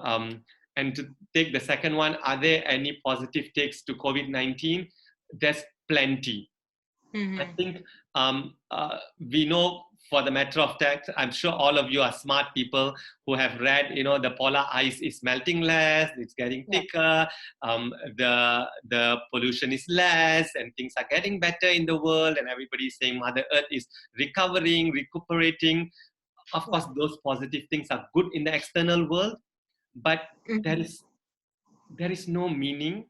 and to take the second one, are there any positive takes to COVID-19? There's plenty. I think we know, for the matter of fact, I'm sure all of you are smart people who have read, the polar ice is melting less, it's getting thicker, the pollution is less, and things are getting better in the world, and everybody's saying Mother Earth is recuperating. Of course, those positive things are good in the external world, but there is no meaning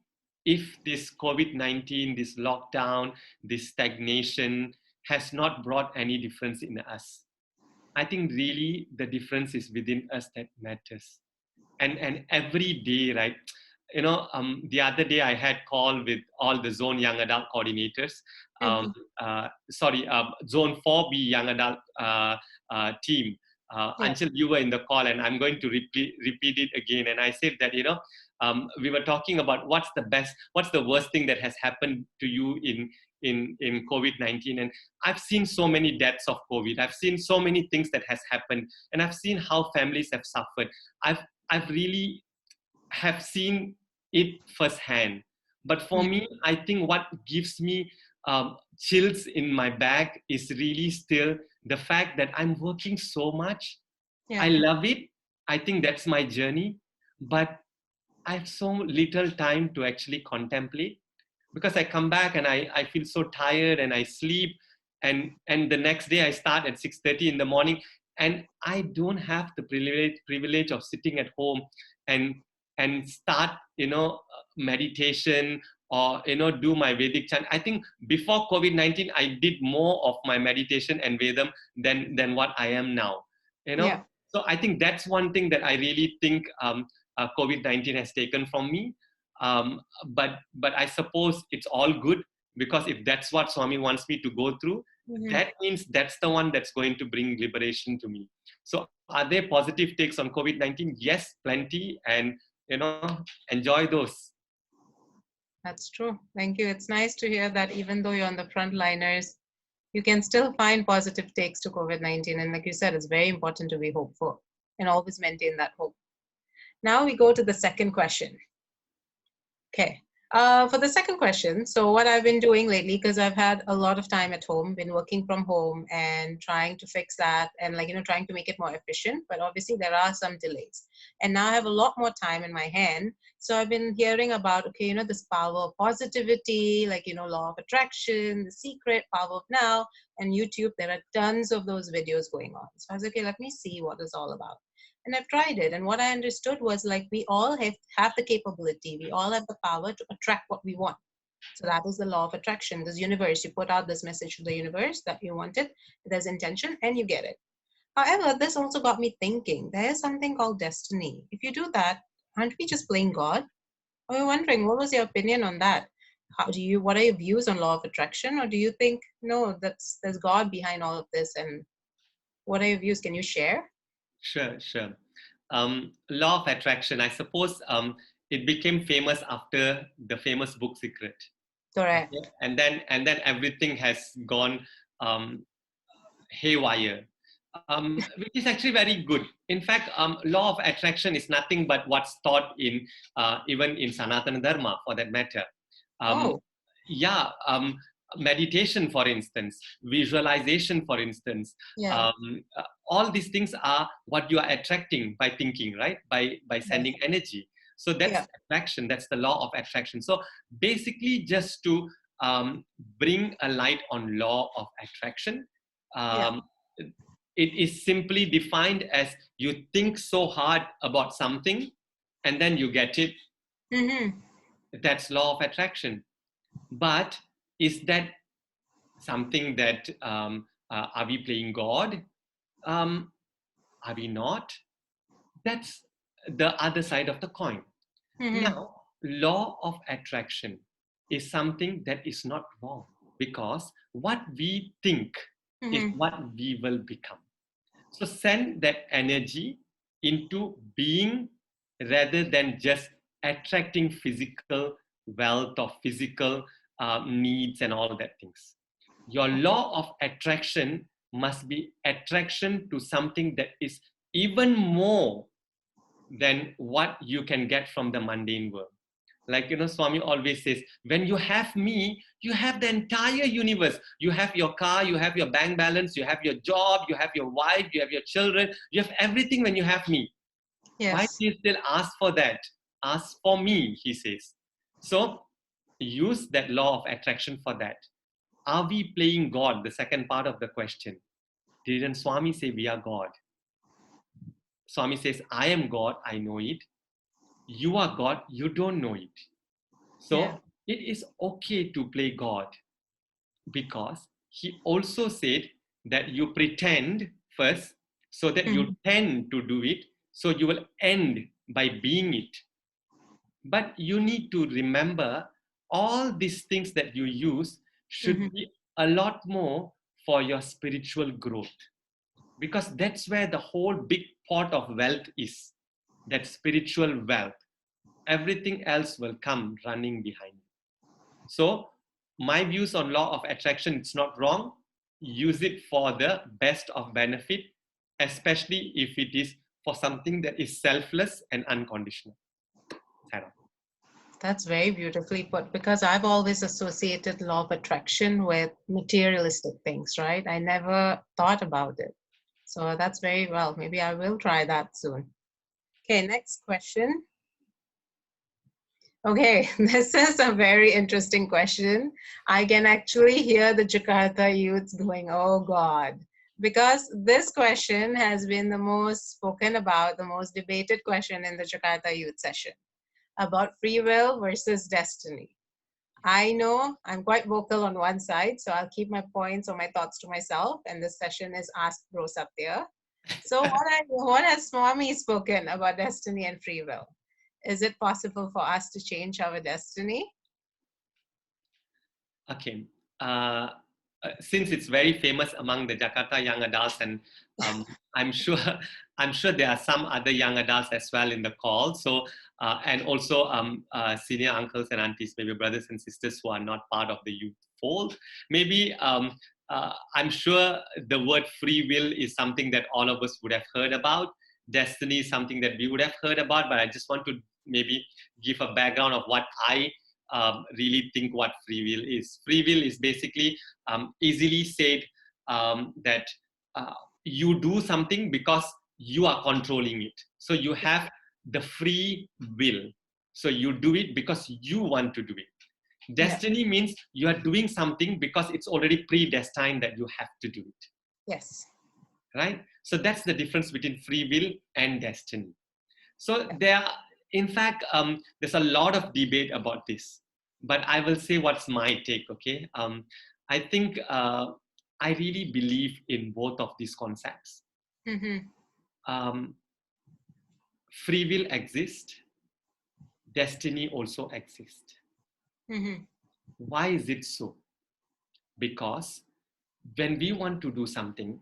if this COVID-19, this lockdown, this stagnation has not brought any difference in us. I think really the difference is within us that matters. And every day, right? The other day I had call with all the Zone Young Adult coordinators. Zone 4B Young Adult team. Until you were in the call, and I'm going to repeat it again. And I said that, we were talking about what's the worst thing that has happened to you in COVID-19. And I've seen so many deaths of COVID. I've seen so many things that has happened, and I've seen how families have suffered. I've really have seen it firsthand. But for me, I think what gives me chills in my back is really still the fact that I'm working so much. I love it. I think that's my journey. But I have so little time to actually contemplate, because I come back and I feel so tired and I sleep. And the next day I start at 6:30 in the morning, and I don't have the privilege of sitting at home and start, meditation or, do my Vedic chant. I think before COVID-19, I did more of my meditation and Vedam than what I am now, So I think that's one thing that I really think COVID-19 has taken from me. But I suppose it's all good, because if that's what Swami wants me to go through, Mhm. that means that's the one that's going to bring liberation to me. So are there positive takes on COVID-19? Yes, plenty. And, enjoy those. That's true. Thank you. It's nice to hear that even though you're on the front liners, you can still find positive takes to COVID-19. And like you said, it's very important to be hopeful and always maintain that hope. Now we go to the second question. Okay. For the second question, so what I've been doing lately, because I've had a lot of time at home, been working from home and trying to fix that and trying to make it more efficient. But obviously there are some delays. And now I have a lot more time in my hand. So I've been hearing about, okay, this power of positivity, law of attraction, the secret, power of now, and YouTube. There are tons of those videos going on. So I was okay, let me see what it's all about. And I've tried it. And what I understood was we all have the capability, we all have the power to attract what we want. So that is the law of attraction. This universe, you put out this message to the universe that you want it, there's intention, and you get it. However, this also got me thinking there is something called destiny. If you do that, aren't we just playing God? I was wondering, what was your opinion on that? What are your views on law of attraction? Or do you think, no, there's God behind all of this? And what are your views? Can you share? Sure, sure. Law of attraction, I suppose it became famous after the famous book Secret. Correct. Okay? And then everything has gone haywire, which is actually very good. In fact, law of attraction is nothing but what's taught in even in Sanatana Dharma, for that matter. Oh. Yeah, meditation, for instance, visualization, for instance, Yeah. all these things are what you are attracting by thinking, right? By sending energy. So that's Yeah. attraction. That's the law of attraction. So basically, just to bring a light on law of attraction, Yeah. it is simply defined as you think so hard about something, and then you get it. Mm-hmm. That's law of attraction. But is that something that are we playing God? Are we not? That's the other side of the coin. Mm-hmm. Now, law of attraction is something that is not wrong, because what we think is Mm-hmm. what we will become. So send that energy into being, rather than just attracting physical wealth or physical needs and all that things. Your law of attraction must be attraction to something that is even more than what you can get from the mundane world. Like, Swami always says, when you have me, you have the entire universe. You have your car, you have your bank balance, you have your job, you have your wife, you have your children, you have everything when you have me. Why Yes. do you still ask for that? Ask for me, he says. So use that law of attraction for that. Are we playing God? The second part of the question. Didn't Swami say we are God? Swami says, I am God, I know it. You are God, you don't know it. Yeah. So it is okay to play God, because he also said that you pretend first so that you Mm-hmm. tend to do it, so you will end by being it. But you need to remember, all these things that you use should Mm-hmm. be a lot more for your spiritual growth, because that's where the whole big pot of wealth is, that spiritual wealth. Everything else will come running behind. So my views on law of attraction, it's not wrong. Use it for the best of benefit, especially if it is for something that is selfless and unconditional. Sarah. That's very beautifully put, because I've always associated law of attraction with materialistic things, right? I never thought about it. So that's very well. Maybe I will try that soon. Okay, next question. Okay, this is a very interesting question. I can actually hear the Jakarta youths going, oh God, because this question has been the most spoken about, the most debated question in the Jakarta youth session about free will versus destiny. I know I'm quite vocal on one side, so I'll keep my points or my thoughts to myself. And this session is Ask Bro Sathya. So, what has Swami spoken about destiny and free will? Is it possible for us to change our destiny? Okay. Uh, since it's very famous among the Jakarta young adults, and I'm sure there are some other young adults as well in the call. So and also senior uncles and aunties, maybe brothers and sisters who are not part of the youth fold. Maybe I'm sure the word free will is something that all of us would have heard about. Destiny is something that we would have heard about, but I just want to maybe give a background of what I really think what free will is. Free will is basically easily said that you do something because you are controlling it. So you have the free will. So you do it because you want to do it. Destiny means you are doing something because it's already predestined that you have to do it. Yes. Right? So that's the difference between free will and destiny. So there are, in fact, there's a lot of debate about this, but I will say what's my take, okay? I think I really believe in both of these concepts. Free will exists, destiny also exists. Why is it so? Because when we want to do something,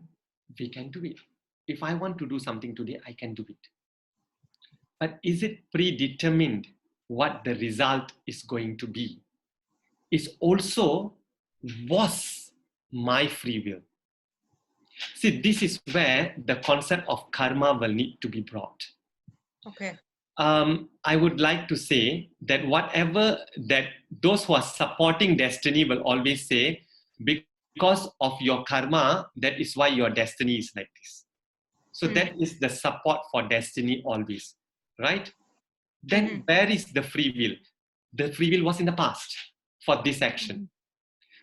we can do it. If I want to do something today, I can do it. But is it predetermined what the result is going to be? Was my free will? See, this is where the concept of karma will need to be brought. Okay. I would like to say that whatever that those who are supporting destiny will always say, because of your karma, that is why your destiny is like this. So that is the support for destiny always, right? Then where is the free will? The free will was in the past for this action.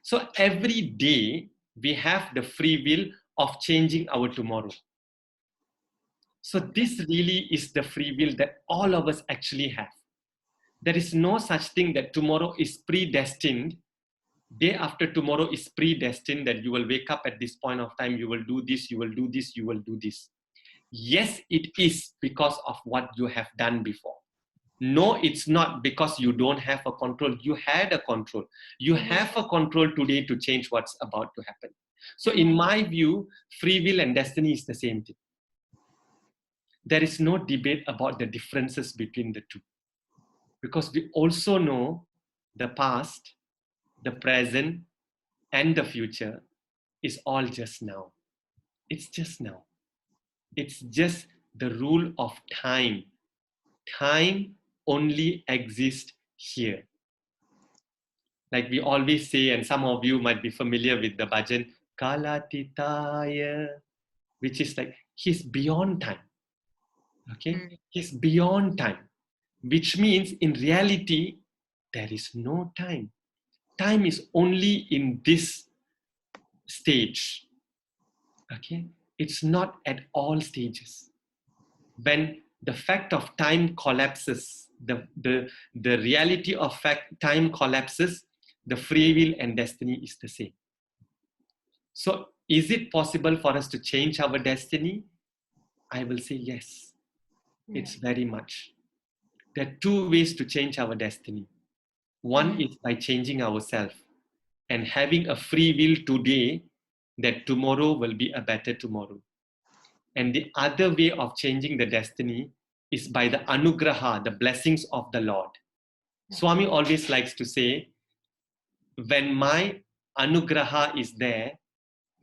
So every day we have the free will of changing our tomorrow. So this really is the free will that all of us actually have. There is no such thing that tomorrow is predestined. Day after tomorrow is predestined that you will wake up at this point of time, you will do this, you will do this, you will do this. Yes, it is because of what you have done before. No, it's not because you don't have a control. You had a control. You have a control today to change what's about to happen. So in my view, free will and destiny is the same thing. There is no debate about the differences between the two. Because we also know the past, the present, and the future is all just now. It's just now. It's just the rule of time. Time only exists here. Like we always say, and some of you might be familiar with the bhajan, Kalatitaya, which is like, he's beyond time. Okay? He's beyond time, which means in reality, there is no time. Time is only in this stage. Okay? It's not at all stages. When the fact of time collapses, the reality of fact time collapses, the free will and destiny is the same. So is it possible for us to change our destiny? I will say yes. It's very much. There are two ways to change our destiny. One is by changing ourselves and having a free will today that tomorrow will be a better tomorrow. And the other way of changing the destiny is by the anugraha, the blessings of the Lord. Swami always likes to say, when my anugraha is there,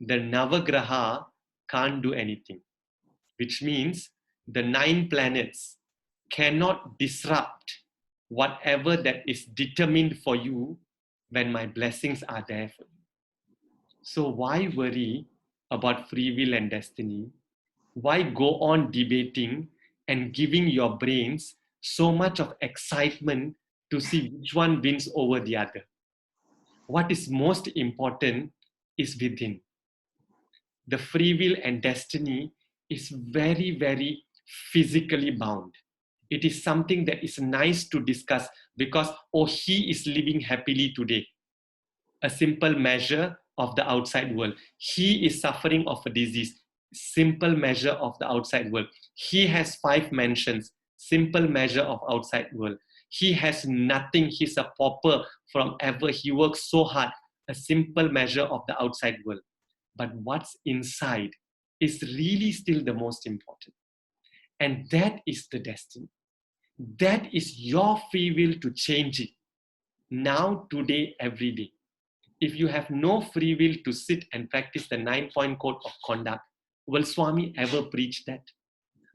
the navagraha can't do anything. Which means the 9 planets cannot disrupt whatever that is determined for you when my blessings are there for you. So why worry about free will and destiny? Why go on debating and giving your brains so much of excitement to see which one wins over the other? What is most important is within. The free will and destiny is very, very physically bound. It is something that is nice to discuss because, oh, he is living happily today. A simple measure of the outside world. He is suffering of a disease. Simple measure of the outside world. He has 5 mansions. Simple measure of outside world. He has nothing. He's a pauper from ever. He works so hard. a simple measure of the outside world. But what's inside is really still the most important. And that is the destiny. That is your free will to change it. Now, today, every day. If you have no free will to sit and practice the 9-point code of conduct, will Swami ever preach that?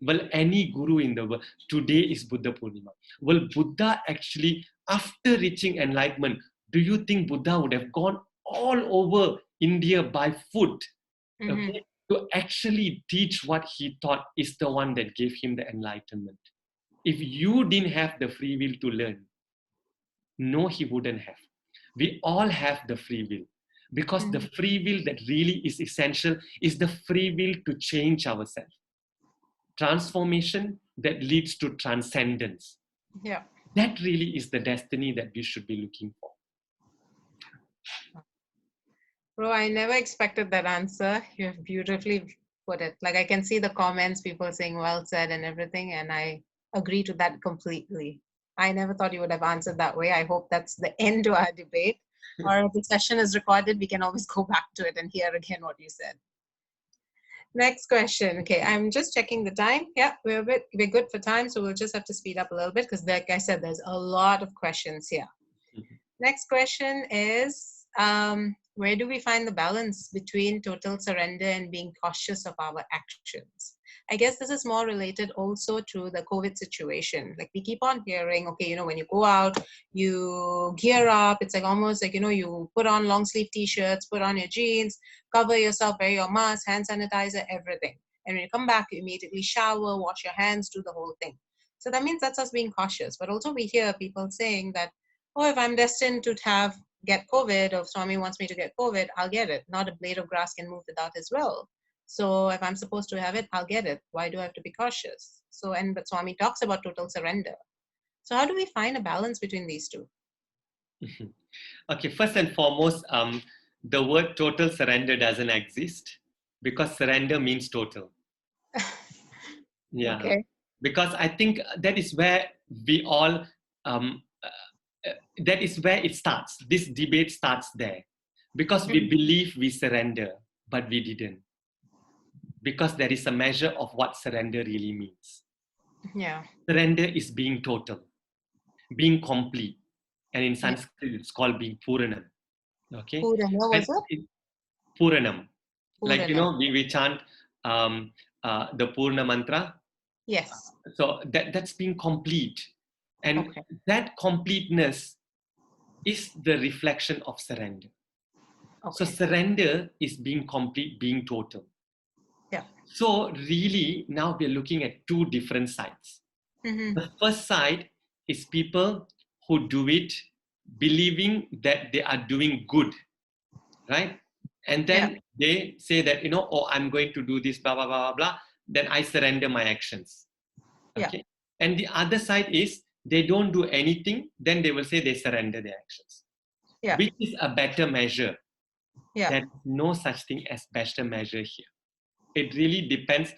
Will any guru in the world? Today is Buddha Purnima. Will Buddha actually, after reaching enlightenment, do you think Buddha would have gone all over India by foot, okay, to actually teach what he thought is the one that gave him the enlightenment? If you didn't have the free will to learn, no, he wouldn't have. We all have the free will, because the free will that really is essential is the free will to change ourselves. Transformation that leads to transcendence. Yeah. That really is the destiny that we should be looking for. Bro, I never expected that answer. You have beautifully put it. Like, I can see the comments, people saying well said and everything, and I agree to that completely. I never thought you would have answered that way. I hope that's the end to our debate. Or if the session is recorded, we can always go back to it and hear again what you said. Next question. Okay, I'm just checking the time. Yeah, we're good for time, so we'll just have to speed up a little bit because, like I said, there's a lot of questions here. Next question is, where do we find the balance between total surrender and being cautious of our actions? I guess this is more related also to the COVID situation. Like, we keep on hearing, okay, you know, when you go out, you gear up. It's like almost like, you know, you put on long sleeve t-shirts, put on your jeans, cover yourself, wear your mask, hand sanitizer, everything. And when you come back, you immediately shower, wash your hands, do the whole thing. So that means that's us being cautious. But also we hear people saying that, oh, if I'm destined to get COVID, or if Swami wants me to get COVID, I'll get it. Not a blade of grass can move without his will. So if I'm supposed to have it, I'll get it. Why do I have to be cautious? So, but Swami talks about total surrender. So how do we find a balance between these two? Okay, first and foremost, the word total surrender doesn't exist, because surrender means total. Yeah. Okay. Because I think that is where we all, that is where it starts. This debate starts there. Because we believe we surrender, but we didn't. Because there is a measure of what surrender really means. Yeah. Surrender is being total, being complete. And in Sanskrit, it's called being Puranam. Okay? Puranam, what was it? Puranam. Like, Puranam. you know, we chant the Purna mantra. Yes. So that's being complete. And that completeness is the reflection of surrender. So surrender is being complete, being total. Yeah. So really, now we're looking at two different sides. The first side is people who do it believing that they are doing good, right? And then they say that, you know, oh, I'm going to do this, blah, blah, blah, blah, blah. Then I surrender my actions. Okay. And the other side is they don't do anything, then they will say they surrender their actions. Which is a better measure? There's no such thing as better measure here. It really depends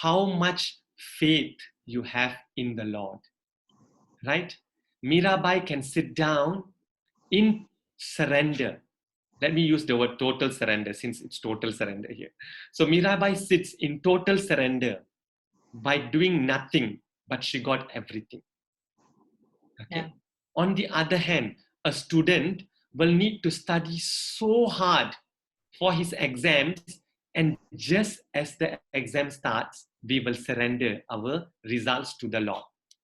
how much faith you have in the Lord, right? Mirabai can sit down in surrender. Let me use the word total surrender, since it's total surrender here. So Mirabai sits in total surrender by doing nothing, but she got everything. Okay. On the other hand, a student will need to study so hard for his exams, and just as the exam starts, we will surrender our results to the Lord.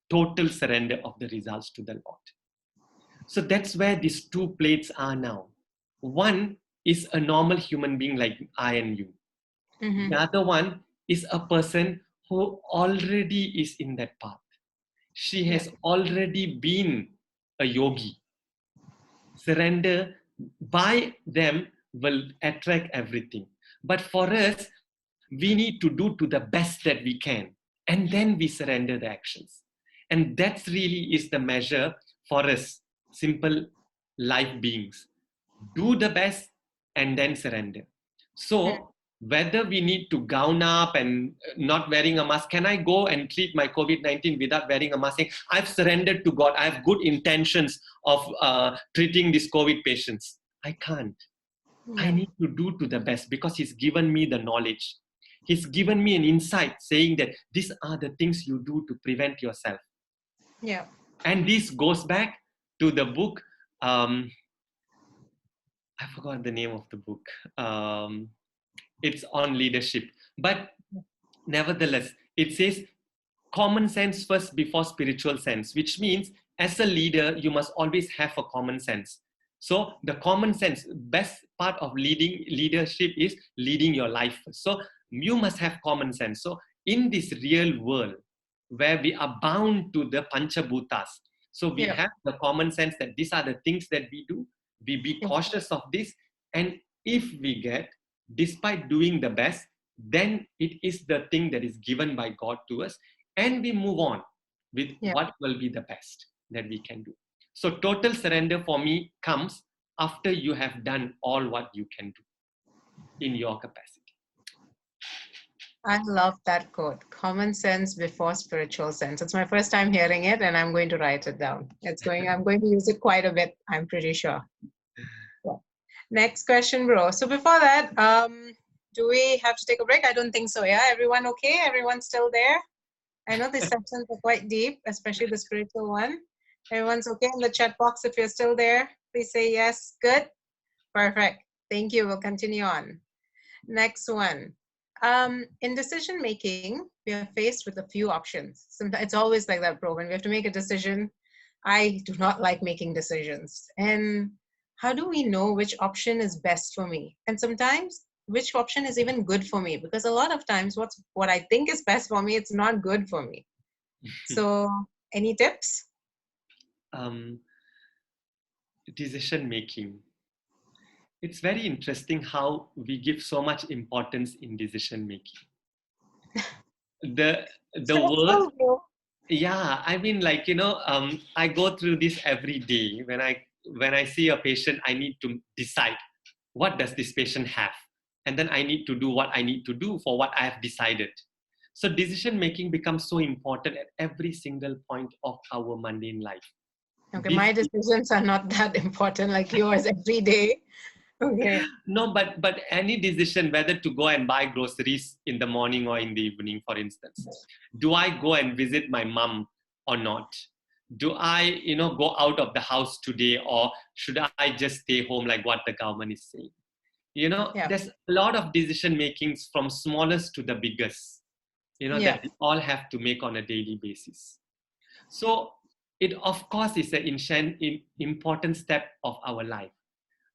Total surrender of the results to the Lord. So that's where these two plates are now. One is a normal human being like I and you. The other one is a person who already is in that path. She has already been a yogi. Surrender by them will attract everything. But for us, we need to do to the best that we can. And then we surrender the actions. And that's really is the measure for us, simple life beings. Do the best and then surrender. So whether we need to gown up and not wearing a mask, can I go and treat my COVID-19 without wearing a mask? Saying, I've surrendered to God. I have good intentions of treating these COVID patients. I can't. I need to do to the best because he's given me the knowledge. He's given me an insight saying that these are the things you do to prevent yourself. Yeah. And this goes back to the book. I forgot the name of the book. It's on leadership. But nevertheless, it says common sense first before spiritual sense, which means as a leader, you must always have a common sense. So the common sense, best part of leadership is leading your life. So you must have common sense. So in this real world where we are bound to the panchabhutas, so we have the common sense that these are the things that we do. We be cautious of this. And if we get, despite doing the best, then it is the thing that is given by God to us. And we move on with what will be the best that we can do. So total surrender for me comes after you have done all what you can do in your capacity. I love that quote. Common sense before spiritual sense. It's my first time hearing it, and I'm going to write it down. I'm going to use it quite a bit, I'm pretty sure. Yeah. Next question, bro. So before that, do we have to take a break? I don't think so. Yeah, everyone okay? Everyone's still there? I know these sections are quite deep, especially the spiritual one. Everyone's okay in the chat box. If you're still there, please say yes. Good. Perfect. Thank you. We'll continue on. Next one. In decision making, we are faced with a few options. Sometimes it's always like that, bro. When we have to make a decision, I do not like making decisions. And how do we know which option is best for me? And sometimes which option is even good for me? Because a lot of times what I think is best for me, it's not good for me. So any tips? Decision making. It's very interesting how we give so much importance in decision making. The word, yeah, I mean, like, I go through this every day. When I see a patient, I need to decide what does this patient have, and then I need to do what I need to do for what I have decided. So decision making becomes so important at every single point of our mundane life. Okay, my decisions are not that important like yours every day. Okay. No, but any decision, whether to go and buy groceries in the morning or in the evening, for instance, do I go and visit my mom or not? Do I, go out of the house today, or should I just stay home like what the government is saying? There's a lot of decision makings from smallest to the biggest, that we all have to make on a daily basis. So it, of course, is an important step of our life.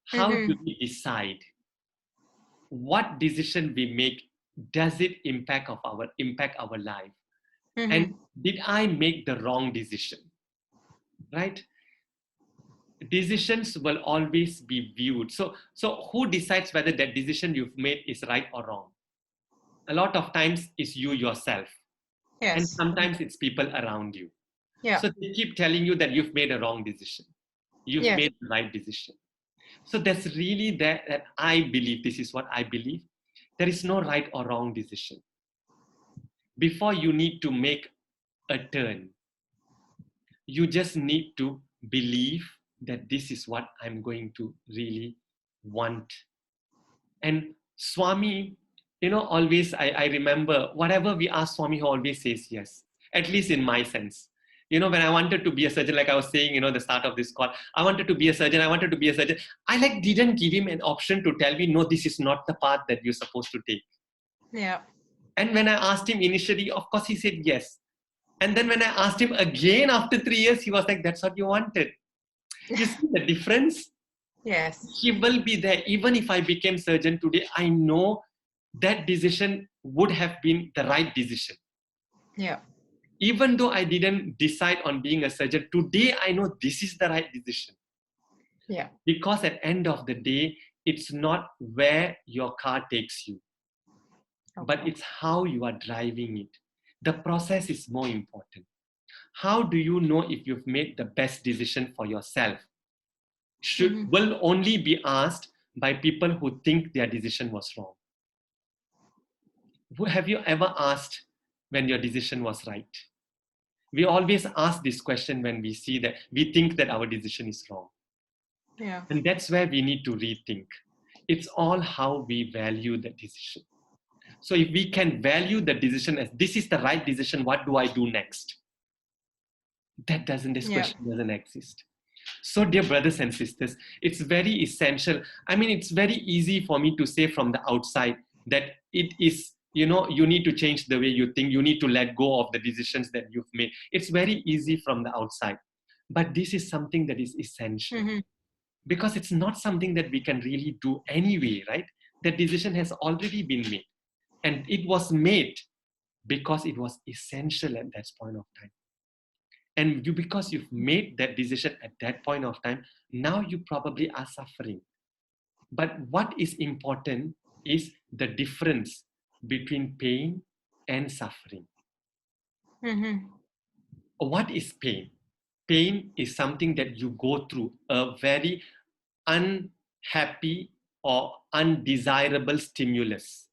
How do we decide what decision we make? Does it impact our life? And did I make the wrong decision? Right? Decisions will always be viewed. So who decides whether that decision you've made is right or wrong? A lot of times it's you yourself. Yes. And sometimes it's people around you. Yeah. So they keep telling you that you've made a wrong decision. You've made the right decision. So that's really that I believe, this is what I believe. There is no right or wrong decision. Before you need to make a turn, you just need to believe that this is what I'm going to really want. And Swami, always I remember whatever we ask Swami, he always says yes, at least in my sense. When I wanted to be a surgeon, like I was saying, the start of this call, I wanted to be a surgeon. I didn't give him an option to tell me, no, this is not the path that you're supposed to take. Yeah. And when I asked him initially, of course, he said yes. And then when I asked him again after 3 years, he was like, that's what you wanted. You see the difference? Yes. He will be there. Even if I became surgeon today, I know that decision would have been the right decision. Yeah. Even though I didn't decide on being a surgeon, today I know this is the right decision. Yeah. Because at the end of the day, it's not where your car takes you, but it's how you are driving it. The process is more important. How do you know if you've made the best decision for yourself? Will only be asked by people who think their decision was wrong. Have you ever asked when your decision was right? We always ask this question when we see that we think that our decision is wrong. Yeah. And that's where we need to rethink. It's all how we value the decision. So if we can value the decision as this is the right decision, what do I do next? This question doesn't exist. So dear brothers and sisters, it's very essential. I mean, it's very easy for me to say from the outside that it is, you need to change the way you think. You need to let go of the decisions that you've made. It's very easy from the outside. But this is something that is essential. Because it's not something that we can really do anyway, right? The decision has already been made. And it was made because it was essential at that point of time. And because you've made that decision at that point of time, now you probably are suffering. But what is important is the difference between pain and suffering. What is pain? Pain is something that you go through, a very unhappy or undesirable stimulus.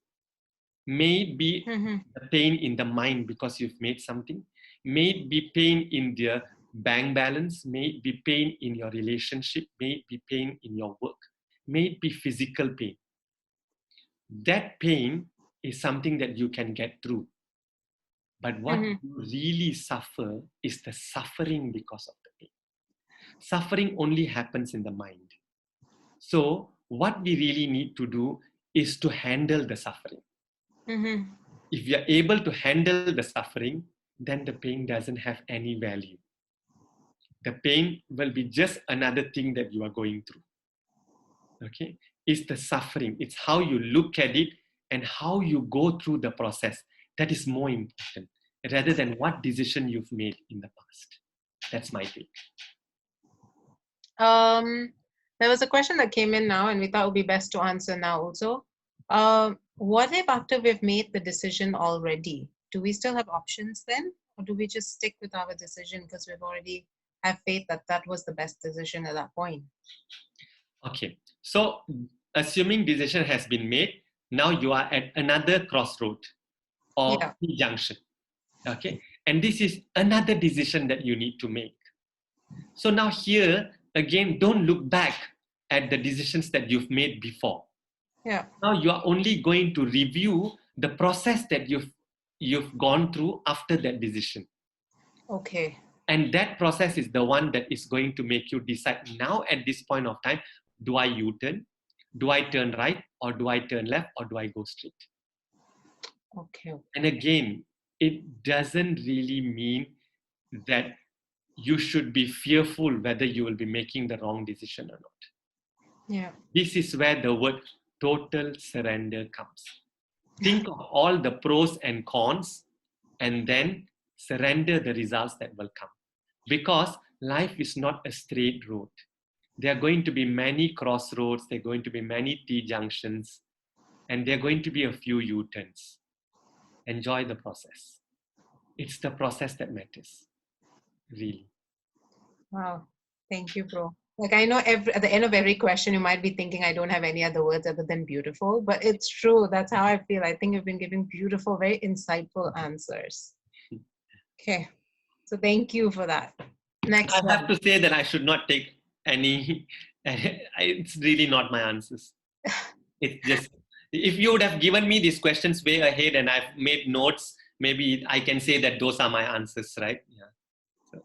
May it be the pain in the mind because you've made something. May it be pain in the bank balance. May it be pain in your relationship. May it be pain in your work. May it be physical pain. That pain is something that you can get through. But what you really suffer is the suffering because of the pain. Suffering only happens in the mind. So what we really need to do is to handle the suffering. If you are able to handle the suffering, then the pain doesn't have any value. The pain will be just another thing that you are going through. Okay? It's the suffering. It's how you look at it and how you go through the process. That is more important rather than what decision you've made in the past. That's my take. There was a question that came in now and we thought it would be best to answer now also. What if after we've made the decision already, do we still have options then? Or do we just stick with our decision because we've already have faith that that was the best decision at that point? Okay, so assuming decision has been made, now you are at another crossroad or junction. Okay, and this is another decision that you need to make. So now here, again, don't look back at the decisions that you've made before. Now you are only going to review the process that you've gone through after that decision. Okay. And that process is the one that is going to make you decide now at this point of time, do I U-turn? Do I turn right? Or do I turn left? Or do I go straight? Okay. And again, it doesn't really mean that you should be fearful whether you will be making the wrong decision or not. This is where the word total surrender comes. Think of all the pros and cons and then surrender the results that will come. Because life is not a straight road. There are going to be many crossroads, there are going to be many T-junctions, and there are going to be a few U-turns. Enjoy the process. It's the process that matters, really. Wow. Thank you, bro. Like I know at the end of every question, you might be thinking, I don't have any other words other than beautiful, but it's true. That's how I feel. I think you've been giving beautiful, very insightful answers. Okay. So thank you for that. Next I have to say that I should not take any, it's really not my answers. It's just, if you would have given me these questions way ahead and I've made notes, maybe I can say that those are my answers, right? Yeah.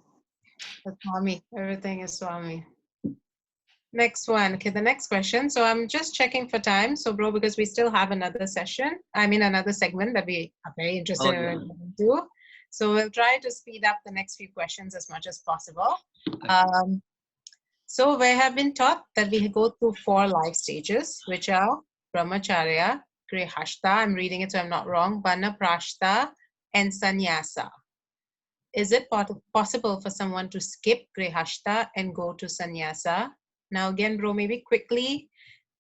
That's Swami. Everything is Swami. Next one. Okay, the next question. So I'm just checking for time. So, bro, because we still have another session, another segment that we are very interested in do. So we'll try to speed up the next few questions as much as possible. So we have been taught that we go through 4 life stages, which are Brahmacharya, Grihastha, I'm reading it so I'm not wrong, Vanaprashta, and Sannyasa. Is it possible for someone to skip Grihastha and go to Sannyasa? Now again, bro, maybe quickly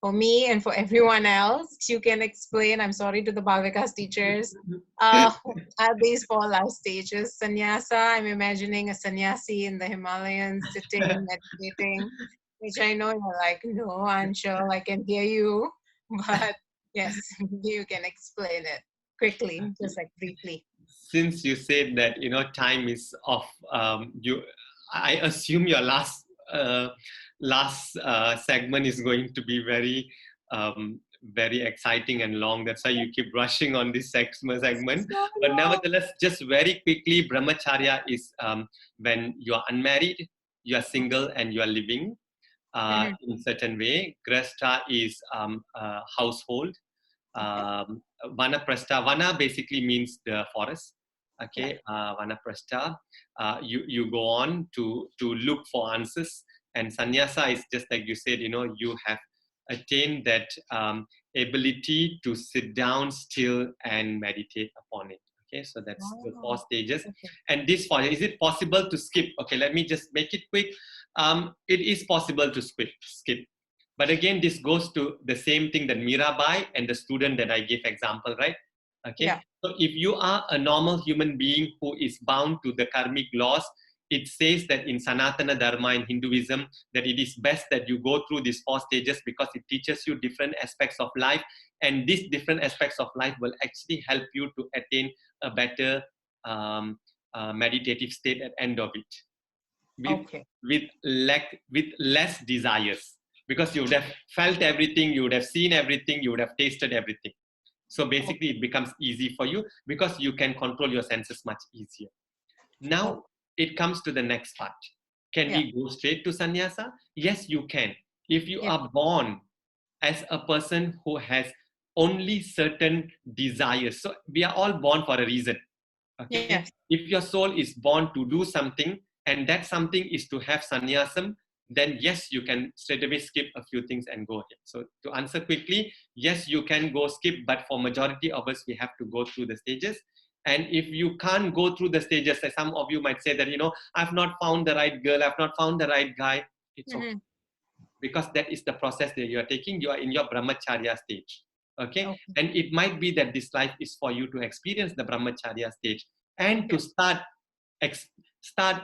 for me and for everyone else, you can explain, I'm sorry to the Bhagavikas teachers, are these 4 life stages? Sannyasa, I'm imagining a sannyasi in the Himalayas sitting, meditating, which I know you're like, no, Anshul, I can hear you, but yes, you can explain it quickly, just like briefly. Since you said that, time is off, I assume your last segment is going to be very very exciting and long. That's why you keep rushing on this segment. So But long. nevertheless, just very quickly, brahmacharya is when you are unmarried, you are single, and you are living Mhm. in certain way. Grasta is household. Okay. Vanaprastha, vana basically means the forest. Yeah. Okay, vanaprastha. You go on to look for answers, and sannyasa is just like you said. You have attained that ability to sit down still and meditate upon it. Okay, so that's the four Wow. stages. Okay. And this four, is it possible to skip? Okay, let me just make it quick. It is possible to skip. But again, this goes to the same thing that Mirabai and the student that I gave example, right? Okay. Yeah. So if you are a normal human being who is bound to the karmic laws, it says that in Sanatana Dharma in Hinduism that it is best that you go through these four stages because it teaches you different aspects of life, and these different aspects of life will actually help you to attain a better meditative state at end of it with Okay. with less desires, because you would have felt everything, you would have seen everything, you would have tasted everything. So basically it becomes easy for you because you can control your senses much easier. Okay. Now it comes to the next part. Can Yeah. we go straight to sannyasa? Yes, you can. If you Yeah. are born as a person who has only certain desires, so we are all born for a reason. Okay, Yes. if your soul is born to do something and that something is to have sannyasam, then yes, you can straight away skip a few things and go ahead. So to answer quickly, yes, you can go skip, but for majority of us, we have to go through the stages. And if you can't go through the stages, as some of you might say that, I've not found the right girl, I've not found the right guy, it's okay. Mhm. Because that is the process that you are taking. You are in your brahmacharya stage. Okay, Okay. and it might be that this life is for you to experience the brahmacharya stage and to Yeah. start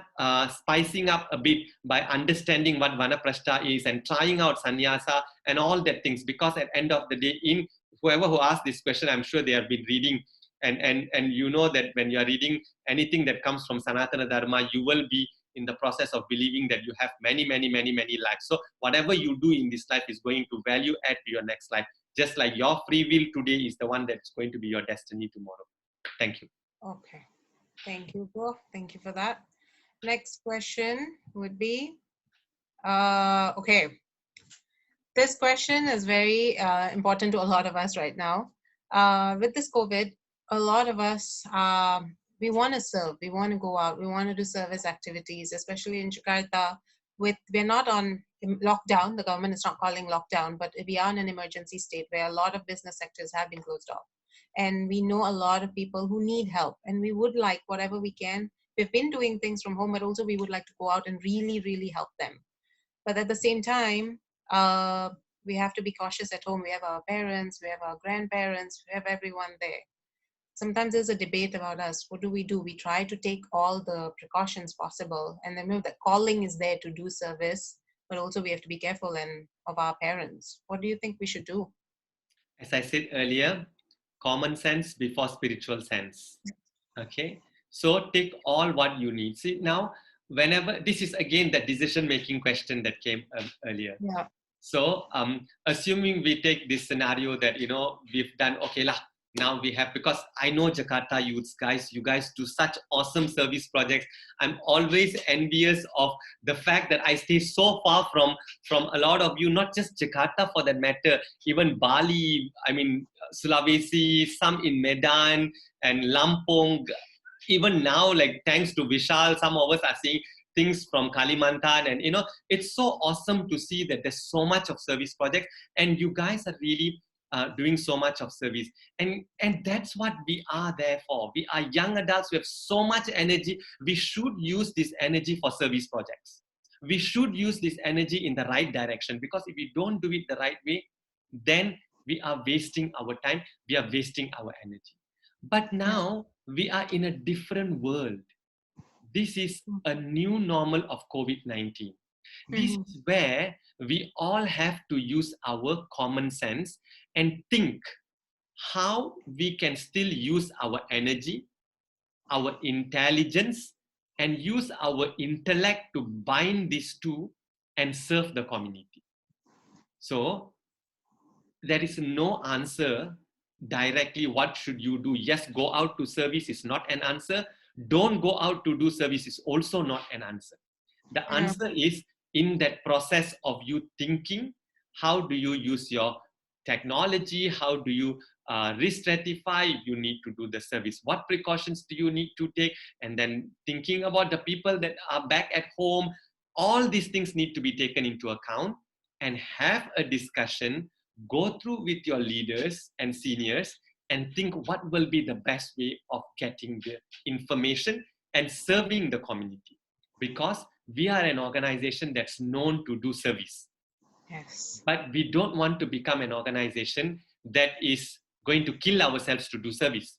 spicing up a bit by understanding what vanaprastha is and trying out sannyasa and all that things, because at end of the day, in whoever who asked this question, I'm sure they have been reading, and you know that when you are reading anything that comes from Sanatana Dharma, you will be in the process of believing that you have many, many, many, many lives. So whatever you do in this life is going to value add to your next life, just like your free will today is the one that's going to be your destiny tomorrow. Thank you. Okay. Thank you, bro. Thank you for that. Next question would be, okay. This question is very important to a lot of us right now. With this COVID, a lot of us, we want to serve, we want to go out, we want to do service activities, especially in Jakarta. We're not on lockdown, the government is not calling lockdown, but we are in an emergency state where a lot of business sectors have been closed off. And we know a lot of people who need help, and we would like whatever we can. We've been doing things from home, but also we would like to go out and really, really help them. But at the same time, uh, we have to be cautious at home. We have our parents, we have our grandparents, we have everyone there. Sometimes there's a debate about us. What do? We try to take all the precautions possible, and then know that calling is there to do service, but also we have to be careful and of our parents. What do you think we should do? As I said earlier, common sense before spiritual sense. Okay, so take all what you need. See, now whenever this is again the decision making question that came earlier. Yeah. So assuming we take this scenario that we've done okay lah, now we have, because I know Jakarta youths guys, you guys do such awesome service projects. I'm always envious of the fact that I stay so far from a lot of you, not just Jakarta for that matter, even Bali, I mean Sulawesi, some in Medan and Lampung. Even now, like thanks to Vishal, some of us are seeing things from Kalimantan, and it's so awesome to see that there's so much of service projects, and you guys are really doing so much of service, and that's what we are there for. We are young adults. We have so much energy. We should use this energy for service projects. We should use this energy in the right direction, because if we don't do it the right way, then we are wasting our time. We are wasting our energy. But now we are in a different world. This is a new normal of COVID-19. This Mm-hmm. is where we all have to use our common sense and think how we can still use our energy, our intelligence, and use our intellect to bind these two and serve the community. So there is no answer directly. What should you do? Yes, go out to service is not an answer. Don't go out to do service is also not an answer. The Yeah. answer is in that process of you thinking, how do you use your technology? How do you re-stratify? You need to do the service. What precautions do you need to take? And then thinking about the people that are back at home. All these things need to be taken into account and have a discussion, go through with your leaders and seniors and think what will be the best way of getting the information and serving the community. Because we are an organization that's known to do service, Yes. but we don't want to become an organization that is going to kill ourselves to do service,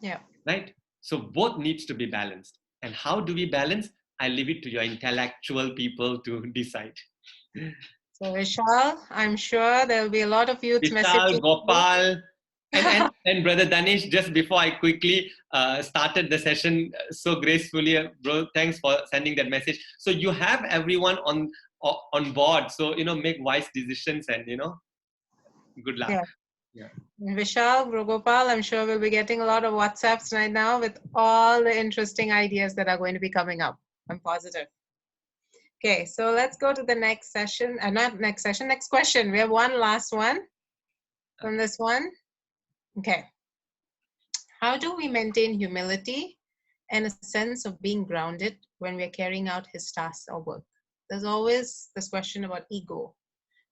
Yeah. right? So both needs to be balanced. And how do we balance? I leave it to your intellectual people to decide. So Vishal, I'm sure there will be a lot of youth Vishal, messages. Gopal, and Brother Danish, just before I quickly started the session so gracefully, bro, thanks for sending that message. So you have everyone on board. So, make wise decisions and, good luck. Yeah. Yeah. Vishal, Gopal, I'm sure we'll be getting a lot of WhatsApps right now with all the interesting ideas that are going to be coming up. I'm positive. Okay, so let's go to the next session. Not next session, next question. We have one last one from this one. Okay. How do we maintain humility and a sense of being grounded when we're carrying out his tasks or work? There's always this question about ego.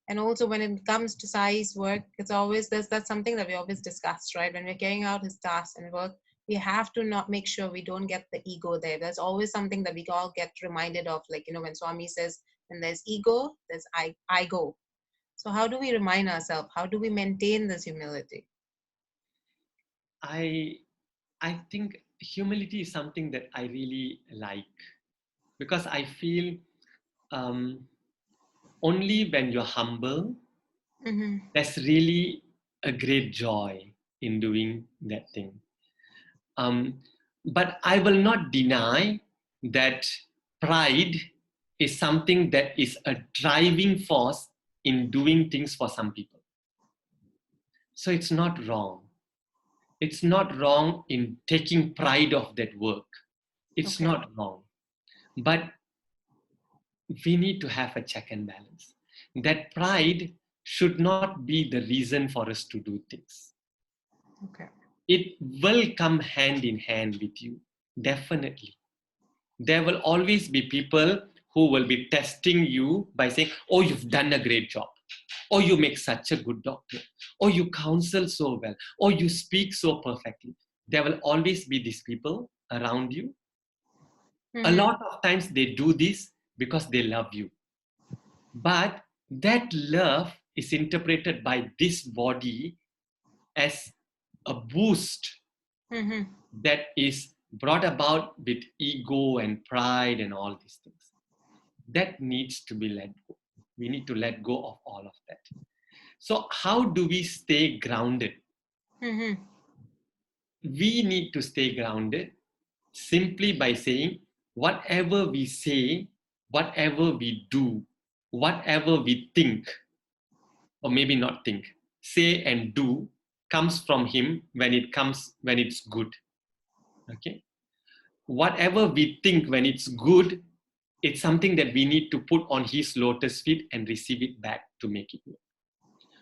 And also when it comes to Sai's work, it's always, that's something that we always discuss, right? When we're carrying out his tasks and work, we have to not make sure we don't get the ego there. There's always something that we all get reminded of, like, when Swami says, when there's ego, there's I go. So how do we remind ourselves? How do we maintain this humility? I think humility is something that I really like, because I feel only when you're humble, Mm-hmm. there's really a great joy in doing that thing. But I will not deny that pride is something that is a driving force in doing things for some people. So it's not wrong. It's not wrong in taking pride of that work. It's Okay. not wrong. But we need to have a check and balance. That pride should not be the reason for us to do things. Okay. It will come hand in hand with you, definitely. There will always be people who will be testing you by saying, oh, you've done a great job. Oh, you make such a good doctor. Oh, you counsel so well. Oh, you speak so perfectly. There will always be these people around you. A lot of times they do this because they love you. But that love is interpreted by this body as a boost Mm-hmm. that is brought about with ego and pride and all these things. That needs to be let go. We need to let go of all of that. So how do we stay grounded? Mm-hmm. We need to stay grounded simply by saying whatever we say, whatever we do, whatever we think, or maybe not think, say and do, comes from him when it's good. Okay? Whatever we think when it's good, it's something that we need to put on his lotus feet and receive it back to make it work.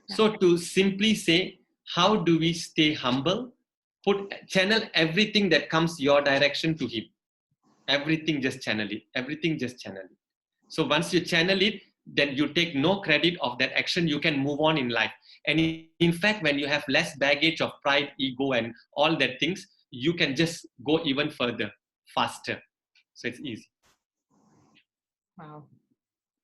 Yeah. So to simply say, how do we stay humble? Channel everything that comes your direction to him. Everything, just channel it. Everything, just channel it. So once you channel it, then you take no credit of that action. You can move on in life. And in fact, when you have less baggage of pride, ego, and all that things, you can just go even further, faster. So it's easy. Wow.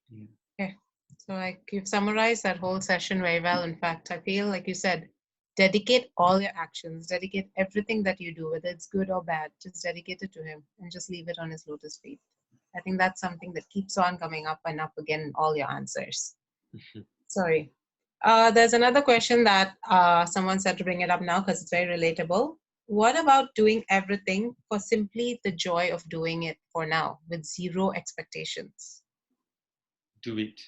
Yeah. Okay. So you've summarized that whole session very well. In fact, I feel like you said, dedicate all your actions, dedicate everything that you do, whether it's good or bad, just dedicate it to him and just leave it on his lotus feet. I think that's something that keeps on coming up and up again in all your answers. Sorry. There's another question that someone said to bring it up now because it's very relatable. What about doing everything for simply the joy of doing it for now with zero expectations? Do it.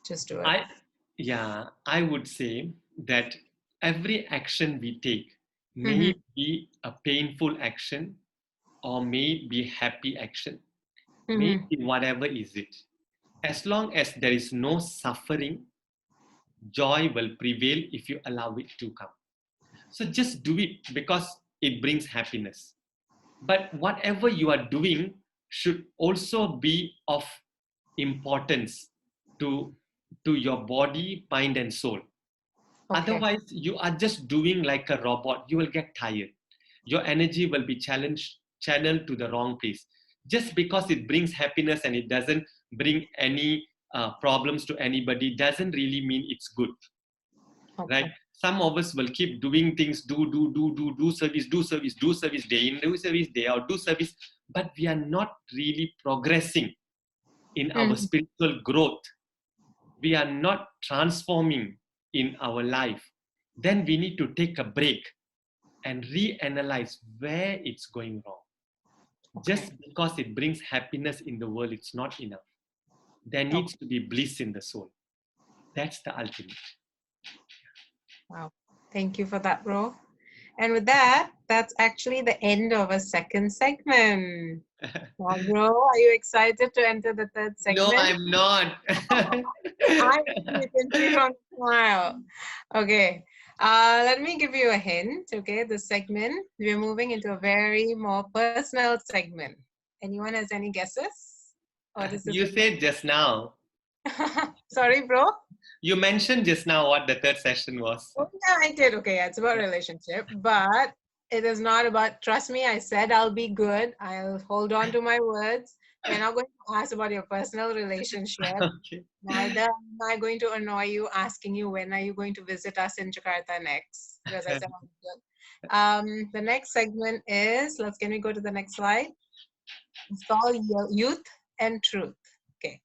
Just do it. Yeah, I would say that every action we take Mm-hmm. may be a painful action or may be happy action, may Mm-hmm. be whatever is it. As long as there is no suffering, joy will prevail if you allow it to come. So just do it because it brings happiness. But whatever you are doing should also be of importance to, to your body, mind, and soul. Okay. Otherwise, you are just doing like a robot. You will get tired. Your energy will be channeled to the wrong place. Just because it brings happiness and it doesn't bring any problems to anybody doesn't really mean it's good, right? Okay. Some of us will keep doing things, do service, do service, day in, do service, day out, do service, but we are not really progressing in our Mm-hmm. spiritual growth. We are not transforming in our life. Then we need to take a break and reanalyze where it's going wrong. Okay. Just because it brings happiness in the world, it's not enough. There Okay. needs to be bliss in the soul. That's the ultimate. Wow. Thank you for that, bro. And with that, that's actually the end of a second segment. Wow, bro, are you excited to enter the third No, segment? I'm not. You can see from the smile. Okay. Let me give you a hint. Okay, the segment, we're moving into a very more personal segment. Anyone has any guesses? Or this is You said just now. sorry, bro. You mentioned just now what the third session was. Oh, yeah, I did. Okay, yeah, it's about relationship, but it is not about, trust me, I said I'll be good. I'll hold on to my words. We're not going to ask about your personal relationship. Okay. Neither am I going to annoy you asking you when are you going to visit us in Jakarta next? Because I said I'm good. The next segment is, can we go to the next slide? It's called Youth and Truth. Okay.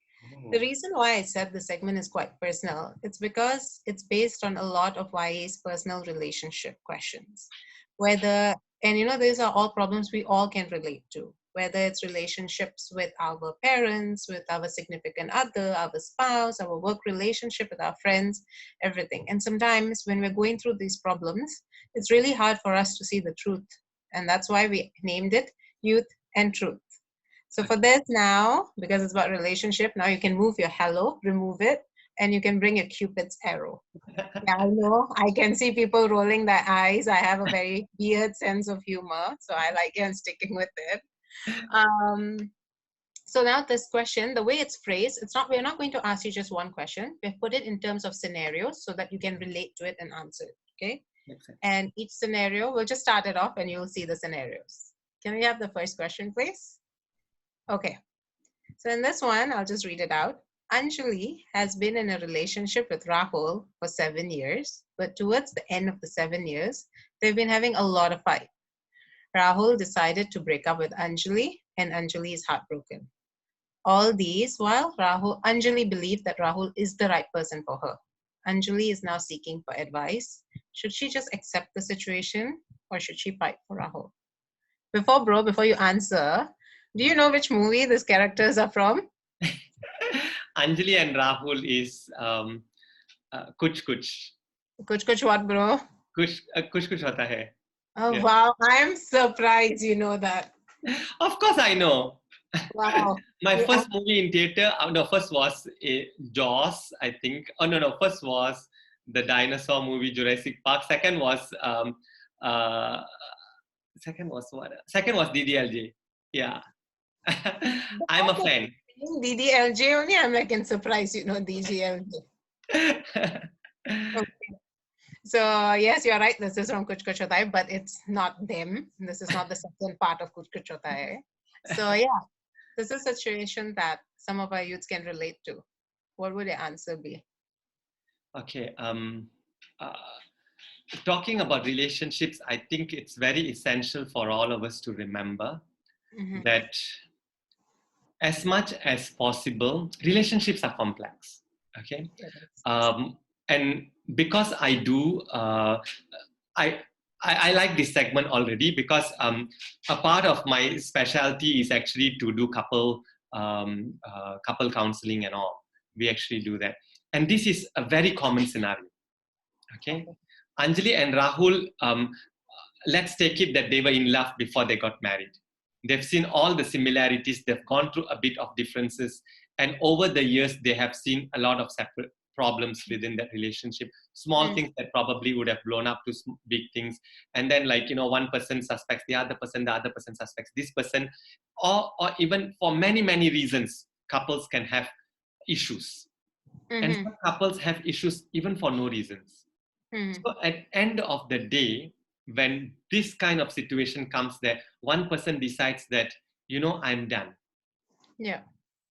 The reason why I said the segment is quite personal, it's because it's based on a lot of YA's personal relationship questions. Whether, and these are all problems we all can relate to, whether it's relationships with our parents, with our significant other, our spouse, our work relationship with our friends, everything. And sometimes when we're going through these problems, it's really hard for us to see the truth. And that's why we named it Youth and Truth. So for this now, because it's about relationship, now you can move your hello, remove it, and you can bring a Cupid's arrow. Yeah, I know. I can see people rolling their eyes. I have a very weird sense of humor, so I like it and sticking with it. So now this question, the way it's phrased, we're not going to ask you just one question. We've put it in terms of scenarios so that you can relate to it and answer it, okay? And each scenario, we'll just start it off and you'll see the scenarios. Can we have the first question, please? Okay, so in this one, I'll just read it out. Anjali has been in a relationship with Rahul for 7 years, but towards the end of the 7 years, they've been having a lot of fight. Rahul decided to break up with Anjali, and Anjali is heartbroken. All these while Anjali believed that Rahul is the right person for her. Anjali is now seeking for advice. Should she just accept the situation or should she fight for Rahul? Before you answer, do you know which movie these characters are from? Anjali and Rahul is Kuch Kuch. Kuch what, bro? Kuch Kuch Hota Hai. Oh, Yeah. wow. I'm surprised you know that. Of course I know. Wow. My first movie in theater, first was Jaws, I think. Oh, no, first was the dinosaur movie Jurassic Park. Second was what? Second was DDLJ. Yeah. I'm a fan. DDLJ only, I'm like in surprise, DDLJ. Okay. So yes, you're right. This is from Kuch Kuch Hota Hai, but it's not them. This is not the second part of Kuch Kuch Hota Hai. So yeah, this is a situation that some of our youths can relate to. What would your answer be? Okay. Talking about relationships, I think it's very essential for all of us to remember that as much as possible, relationships are complex. Okay. And because I do, I like this segment already because a part of my specialty is actually to do couple counseling and all. We actually do that. And this is a very common scenario. Okay. Anjali and Rahul, let's take it that they were in love before they got married. They've seen all the similarities, they've gone through a bit of differences, and over the years, they have seen a lot of separate problems within that relationship. Small things that probably would have blown up to big things. And then, like, one person suspects the other person suspects this person, or even for many, many reasons, couples can have issues. And some couples have issues even for no reasons. So at end of the day, when this kind of situation comes there, one person decides that, I'm done. Yeah.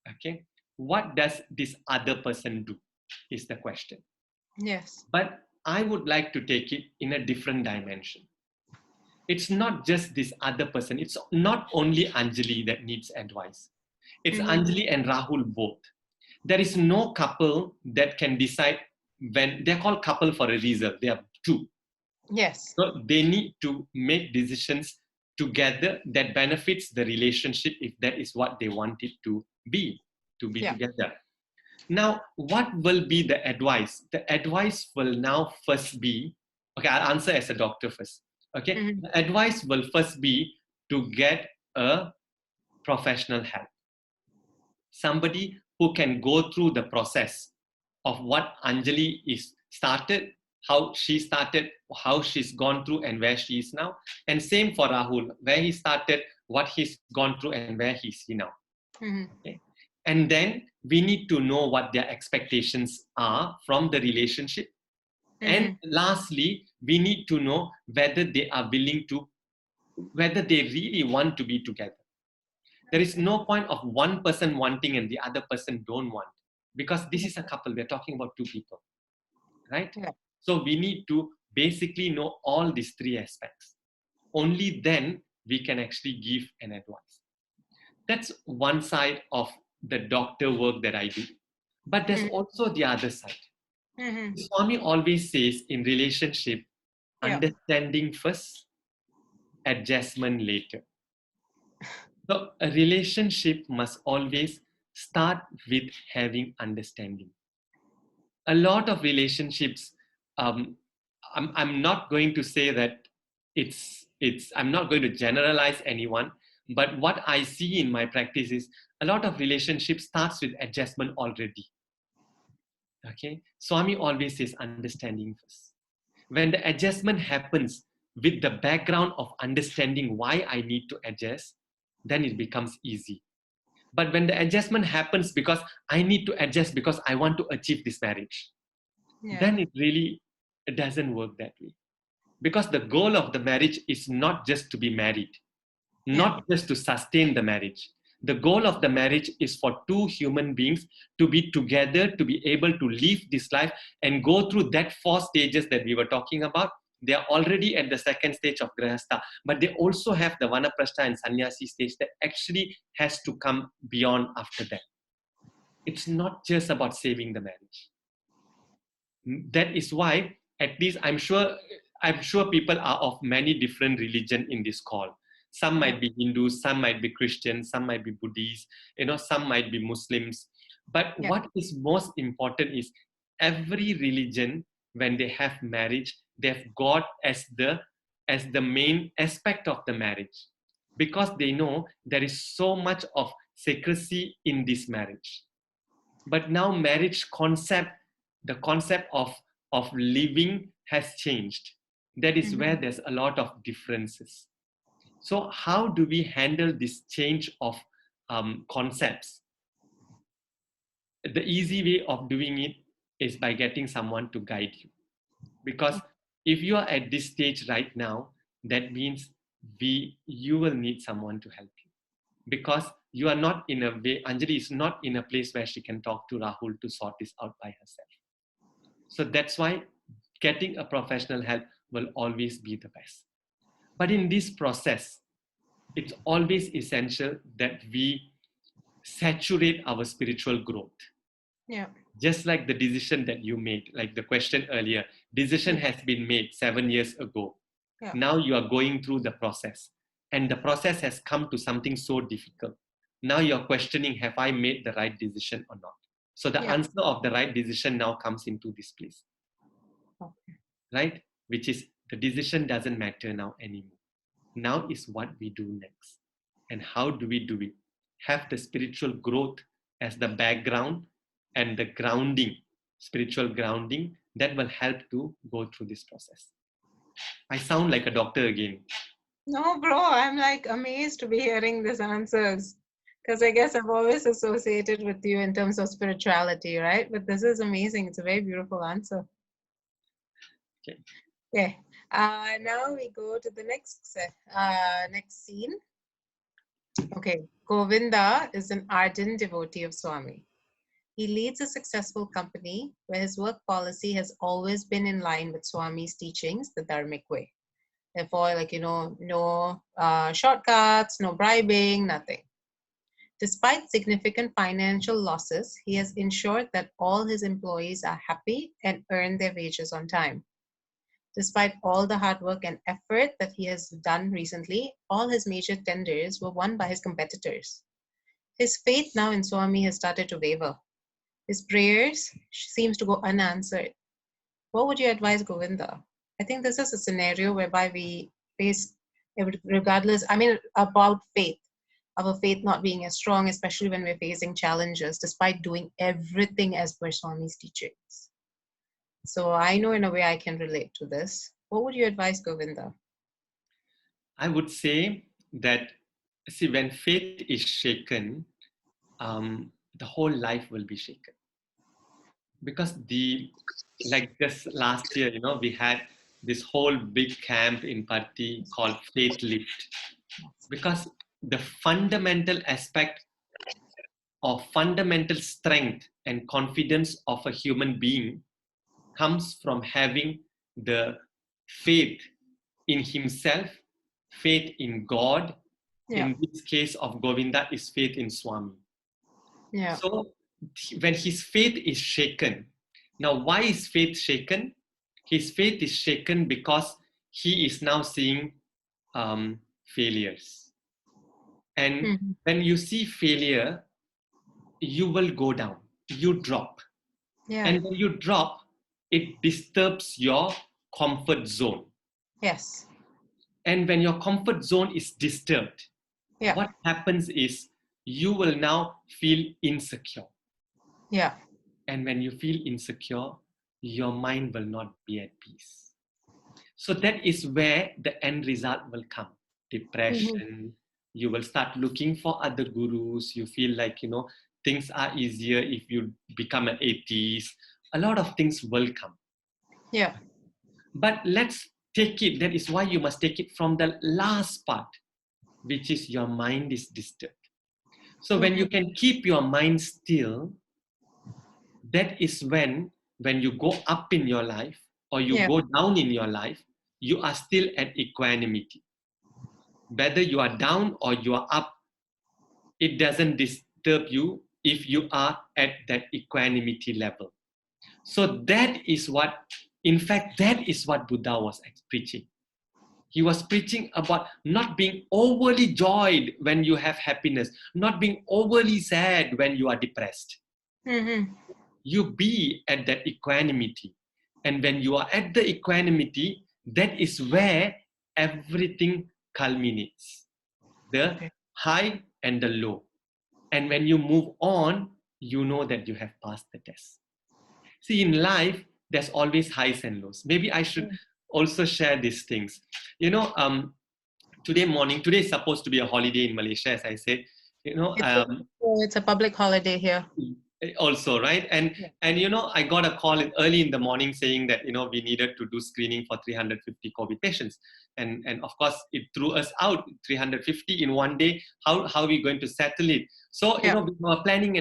Okay. What does this other person do is the question. Yes. But I would like to take it in a different dimension. It's not just this other person. It's not only Anjali that needs advice. It's Anjali and Rahul both. There is no couple that can decide when they're called couple for a reason. They are two. Yes. So they need to make decisions together that benefits the relationship if that is what they want it to be together. Now, what will be the advice? The advice will now first be, okay, I'll answer as a doctor first. Okay, the advice will first be to get a professional help. Somebody who can go through the process of what Anjali is started, how she started, how she's gone through and where she is now. And same for Rahul, where he started, what he's gone through and where he's now. Okay? And then we need to know what their expectations are from the relationship. And lastly, we need to know whether they are willing to, whether they really want to be together. There is no point of one person wanting and the other person don't want, because this is a couple. We're talking about two people, right? Yeah. So we need to basically know all these three aspects. Only then we can actually give an advice. That's one side of the doctor work that I do. But there's also the other side. Swami always says in relationship, understanding first, adjustment later. So a relationship must always start with having understanding. A lot of relationships, I'm not going to say that I'm not going to generalize anyone, but what I see in my practice is a lot of relationships starts with adjustment already. Okay, Swami always says understanding first. When the adjustment happens with the background of understanding why I need to adjust, then it becomes easy. But when the adjustment happens because I need to adjust because I want to achieve this marriage, then it doesn't work that way. Because the goal of the marriage is not just to be married, not just to sustain the marriage. The goal of the marriage is for two human beings to be together, to be able to live this life and go through that 4 stages that we were talking about. They are already at the second stage of Grihastha, but they also have the Vanaprastha and Sannyasi stage that actually has to come beyond after that. It's not just about saving the marriage. That is why, at least I'm sure people are of many different religions in this call. Some might be Hindus, some might be Christians, some might be Buddhists, some might be Muslims. But what is most important is every religion, when they have marriage, they've got as the main aspect of the marriage, because they know there is so much of secrecy in this marriage. But now marriage concept, the concept of living has changed. That is where there's a lot of differences. So how do we handle this change of concepts? The easy way of doing it is by getting someone to guide you. Because if you are at this stage right now, that means you will need someone to help you. Because you are not in a way, Anjali is not in a place where she can talk to Rahul to sort this out by herself. So that's why getting a professional help will always be the best. But in this process, it's always essential that we saturate our spiritual growth. Yeah. Just like the decision that you made, like the question earlier, decision has been made 7 years ago. Yeah. Now you are going through the process, and the process has come to something so difficult. Now you're questioning, have I made the right decision or not? So the answer of the right decision now comes into this place, right? Which is the decision doesn't matter now anymore. Now is what we do next. And how do we do it? Have the spiritual growth as the background and the grounding, spiritual grounding that will help to go through this process. I sound like a doctor again. No, bro, I'm like amazed to be hearing these answers. Because I guess I've always associated with you in terms of spirituality, right? But this is amazing. It's a very beautiful answer. Okay. Okay. Now we go to the next scene. Okay. Govinda is an ardent devotee of Swami. He leads a successful company where his work policy has always been in line with Swami's teachings, the Dharmic way. Therefore, no shortcuts, no bribing, nothing. Despite significant financial losses, he has ensured that all his employees are happy and earn their wages on time. Despite all the hard work and effort that he has done recently, all his major tenders were won by his competitors. His faith now in Swami has started to waver. His prayers seems to go unanswered. What would you advise Govinda? I think this is a scenario whereby we face, regardless, about faith, our faith not being as strong, especially when we're facing challenges, despite doing everything as per Swami's teachings. So I know in a way I can relate to this. What would you advise Govinda? I would say that, see, when faith is shaken, the whole life will be shaken. Because like just last year, we had this whole big camp in Parthi called Faith Lift. Because the fundamental aspect of fundamental strength and confidence of a human being comes from having the faith in himself, faith in God. In this case of Govinda is faith in Swami. So when his faith is shaken, now why is faith shaken? His faith is shaken because he is now seeing failures. And when you see failure, you will go down, you drop. And when you drop, it disturbs your comfort zone. Yes. And when your comfort zone is disturbed, what happens is you will now feel insecure. Yeah. And when you feel insecure, your mind will not be at peace. So that is where the end result will come. Depression. You will start looking for other gurus. You feel like, things are easier if you become an atheist. A lot of things will come. Yeah. But let's take it. That is why you must take it from the last part, which is your mind is disturbed. So when you can keep your mind still, that is when you go up in your life or you go down in your life, you are still at equanimity. Whether you are down or you are up, it doesn't disturb you if you are at that equanimity level. So that is what, in fact, that is what Buddha was preaching. He was preaching about not being overly joyed when you have happiness, not being overly sad when you are depressed. You be at that equanimity. And when you are at the equanimity, that is where everything culminates. The high and the low. And when you move on, you know that you have passed the test. See, in life, there's always highs and lows. Maybe I should also share these things. Today is supposed to be a holiday in Malaysia, as I said. It's a public holiday here. Also, right? And I got a call early in the morning saying that, we needed to do screening for 350 COVID patients. And of course, it threw us out, 350 in one day. How are we going to settle it? So, we were planning,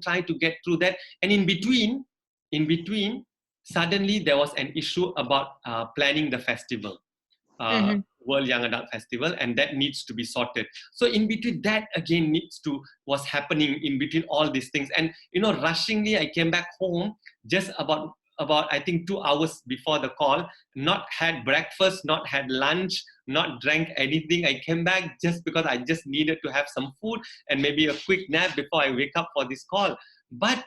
trying to get through that. And in between, suddenly there was an issue about planning the festival. World Young Adult Festival, and that needs to be sorted. So in between that again was happening in between all these things. And rushingly I came back home just about I think 2 hours before the call, not had breakfast, not had lunch, not drank anything. I came back just because I just needed to have some food and maybe a quick nap before I wake up for this call. But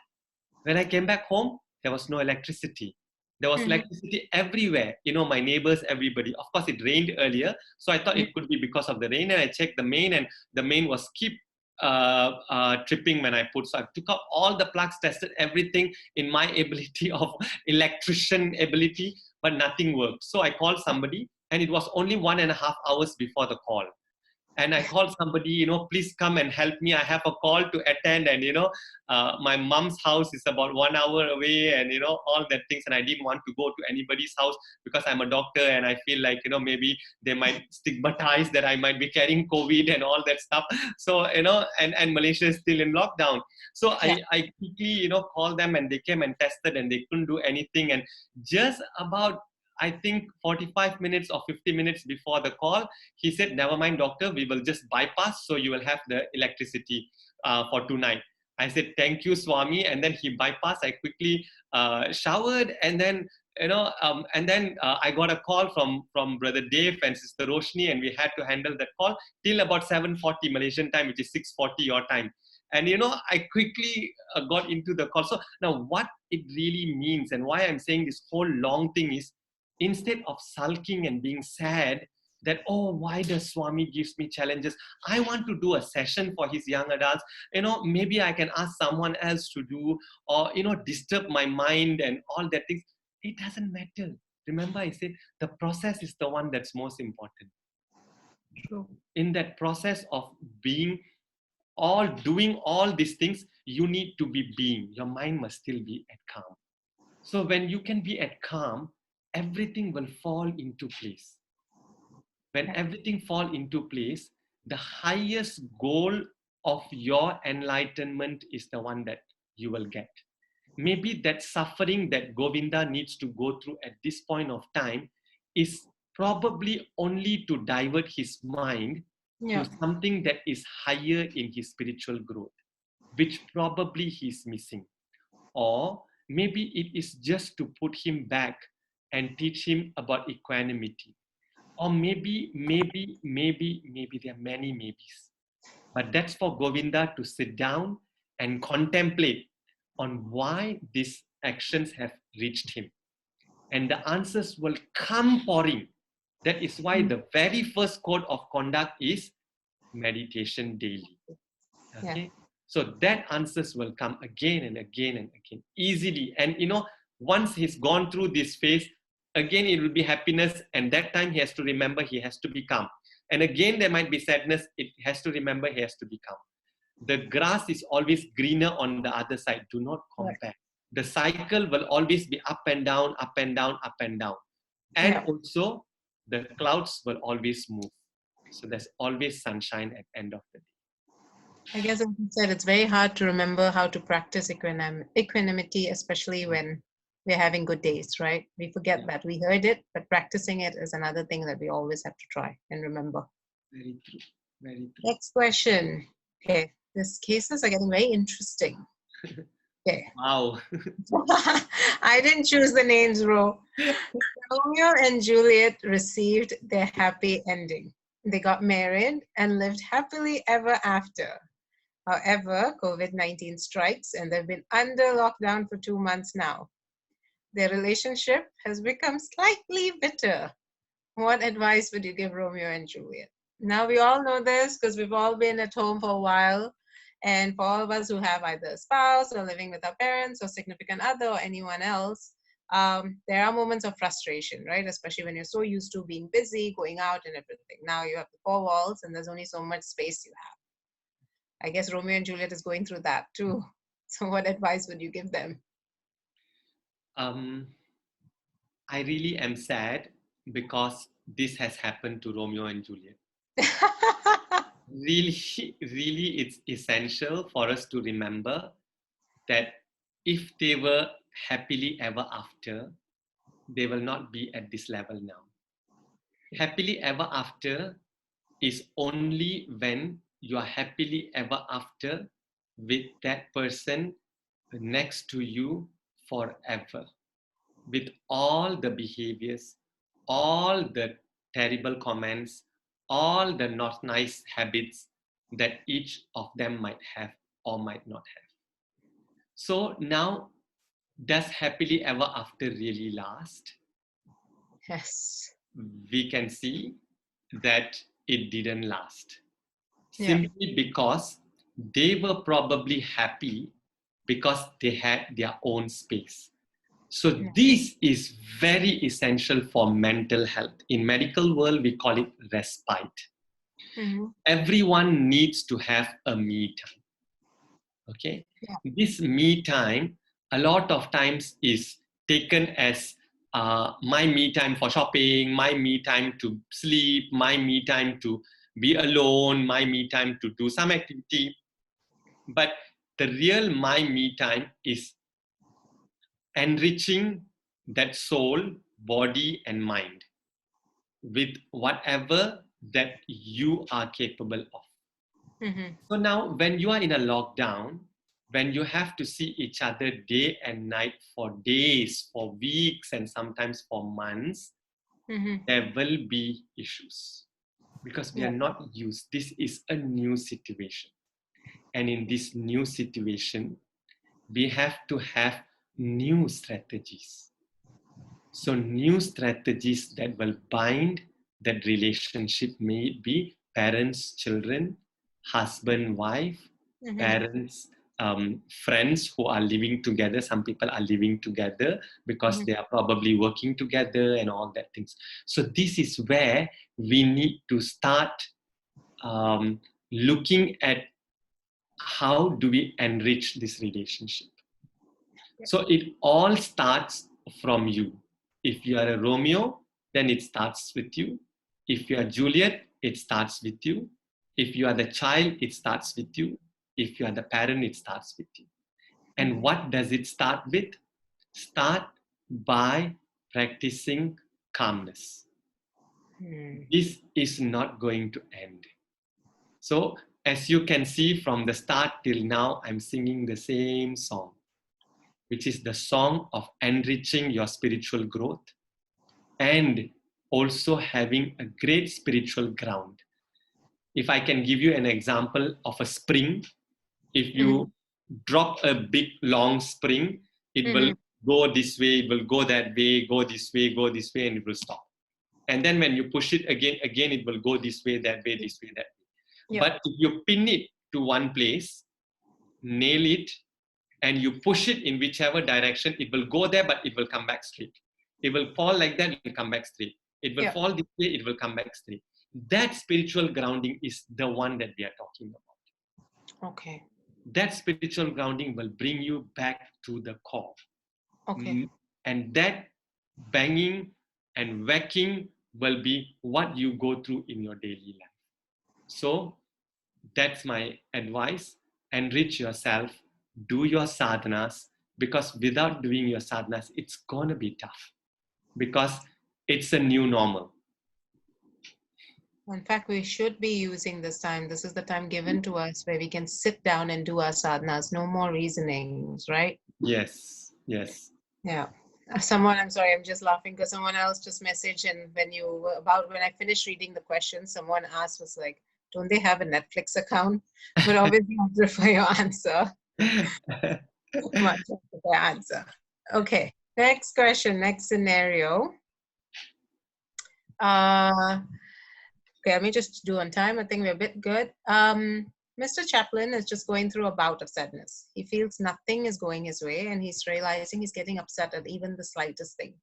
When I came back home, there was no electricity. There was Mhm. electricity everywhere. My neighbors, everybody. Of course, it rained earlier, so I thought it could be because of the rain. And I checked the main, and the main was keep tripping when I put. So I took out all the plugs, tested everything in my ability of electrician ability, but nothing worked. So I called somebody, and it was only 1.5 hours before the call. And I called somebody, please come and help me. I have a call to attend, and my mom's house is about 1 hour away, and all that things. And I didn't want to go to anybody's house because I'm a doctor, and I feel like maybe they might stigmatize that I might be carrying COVID and all that stuff. So and Malaysia is still in lockdown. So I quickly called them, and they came and tested, and they couldn't do anything. And just about, I think, 45 minutes or 50 minutes before the call, he said, never mind, doctor, we will just bypass, so you will have the electricity for tonight. I said, thank you, Swami. And then he bypassed. I quickly showered, and then I got a call from Brother Dave and Sister Roshni, and we had to handle that call till about 7:40 Malaysian time, which is 6:40 your time. And I quickly got into the call. So now what it really means, and why I'm saying this whole long thing, is instead of sulking and being sad that, oh, why does Swami gives me challenges? I want to do a session for his young adults. Maybe I can ask someone else to do, or, disturb my mind and all that things. It doesn't matter. Remember, I said the process is the one that's most important. True. In that process of doing all these things, you need to be being. Your mind must still be at calm. So when you can be at calm, everything will fall into place. When everything fall into place, the highest goal of your enlightenment is the one that you will get. Maybe that suffering that Govinda needs to go through at this point of time is probably only to divert his mind to something that is higher in his spiritual growth, which probably he's missing. Or maybe it is just to put him back and teach him about equanimity. Or maybe there are many maybes. But that's for Govinda to sit down and contemplate on why these actions have reached him. And the answers will come pouring. That is why the very first code of conduct is meditation daily. Okay? So that answers will come again and again and again, easily. And once he's gone through this phase, again it will be happiness, and that time he has to remember he has to be calm. And again there might be sadness, it has to remember he has to be calm. The grass is always greener on the other side. Do not compare. The cycle will always be up and down, up and down, up and down. And also the clouds will always move. So there's always sunshine at the end of the day. I guess, as you said, it's very hard to remember how to practice equanimity, especially when we're having good days, right? We forget that. We heard it, but practicing it is another thing that we always have to try and remember. Very true. Very true. Next question. Okay, these cases are getting very interesting. Okay. Wow. I didn't choose the names, Ro. Romeo and Juliet received their happy ending. They got married and lived happily ever after. However, COVID-19 strikes and they've been under lockdown for 2 months now. Their relationship has become slightly bitter. What advice would you give Romeo and Juliet? Now, we all know this because we've all been at home for a while. And for all of us who have either a spouse or living with our parents or significant other or anyone else, there are moments of frustration, right? Especially when you're so used to being busy, going out and everything. Now you have the four walls and there's only so much space you have. I guess Romeo and Juliet is going through that too. So what advice would you give them? I really am sad because this has happened to Romeo and Juliet. Really, it's essential for us to remember that if they were happily ever after, they will not be at this level now. Happily ever after is only when you are happily ever after with that person next to you forever, with all the behaviors, all the terrible comments, all the not nice habits that each of them might have or might not have. So now, does happily ever after really last? Yes. We can see that it didn't last. Yeah. Simply because they were probably happy because they had their own space. So Yeah. this is very essential for mental health. In medical world, we call it respite. Mhm. Everyone needs to have a me time. Okay, Yeah. this me time a lot of times is taken as my me time for shopping, my me time to sleep, my me time to be alone, my me time to do some activity. But the real my me time is enriching that soul, body, and mind with whatever that you are capable of. Mhm. So now, when you are in a lockdown, when you have to see each other day and night for days, for weeks, and sometimes for months, Mhm. there will be issues because we Yeah. are not used. This is a new situation. And in this new situation, we have to have new strategies. So, new strategies that will bind that relationship, may it be parents, children, husband, wife, Mhm. parents, friends who are living together. Some people are living together because Mhm. they are probably working together and all that things. So, this is where we need to start looking at how do we enrich this relationship. So it all starts from you. If you are a Romeo, then it starts with you. If you are Juliet, it starts with you. If you are the child, it starts with you. If you are the parent, it starts with you. And what does it start with? Start by practicing calmness. Mhm. This is not going to end. So, as you can see from the start till now, I'm singing the same song, which is the song of enriching your spiritual growth and also having a great spiritual ground. If I can give you an example of a spring, if Mhm. you drop a big long spring, it will Mhm. go this way, it will go that way, go this way, go this way, and it will stop. And then when you push it again, it will go this way, that way, this way, that way. Yeah. But if you pin it to one place, nail it, and you push it in whichever direction, it will go there, but it will come back straight. It will fall like that, it will come back straight. It will Yeah. fall this way, it will come back straight. That spiritual grounding is the one that we are talking about. Okay. That spiritual grounding will bring you back to the core. Okay. And that banging and whacking will be what you go through in your daily life. So that's my advice. Enrich yourself, do your sadhanas, because without doing your sadhanas, it's gonna be tough because it's a new normal. In fact, we should be using this time. This is the time given to us where we can sit down and do our sadhanas. No more reasonings, right? Yes, yes. Yeah. Someone, I'm sorry, I'm just laughing because someone else just messaged, and when I finished reading the question, someone asked, was like, don't they have a Netflix account? But obviously, I prefer your answer. Much prefer answer. Okay. Next question, next scenario. Okay, let me just do on time. I think we're a bit good. Mr. Chaplin is just going through a bout of sadness. He feels nothing is going his way, and he's realizing he's getting upset at even the slightest thing.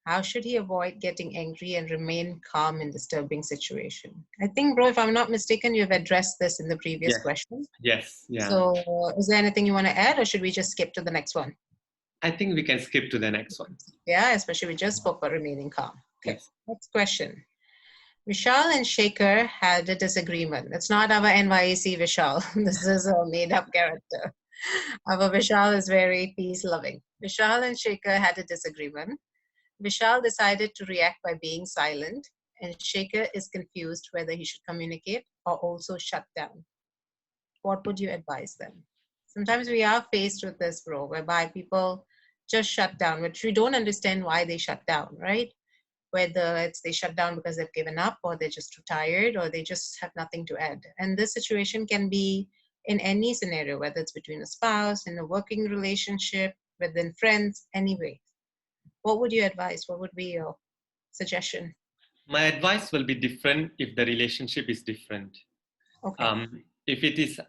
How should he avoid getting angry and remain calm in disturbing situation? I think, bro, if I'm not mistaken, you've addressed this in the previous Yes, question. yes, yeah. So is there anything you want to add, or should we just skip to the next one? I think we can skip to the next one. Yeah, especially we just spoke about remaining calm. Okay, Yes. next question. Vishal and Shaker had a disagreement. It's not our NYC Vishal. This is a made-up character. Our Vishal is very peace-loving. Vishal and Shaker had a disagreement. Vishal decided to react by being silent, and Shaker is confused whether he should communicate or also shut down. What would you advise them? Sometimes we are faced with this, bro, whereby people just shut down, which we don't understand why they shut down, right? Whether it's they shut down because they've given up, or they're just too tired, or they just have nothing to add. And this situation can be in any scenario, whether it's between a spouse, in a working relationship, within friends, anyway. What would you advise? What would be your suggestion? My advice will be different if the relationship is different. Okay. If it is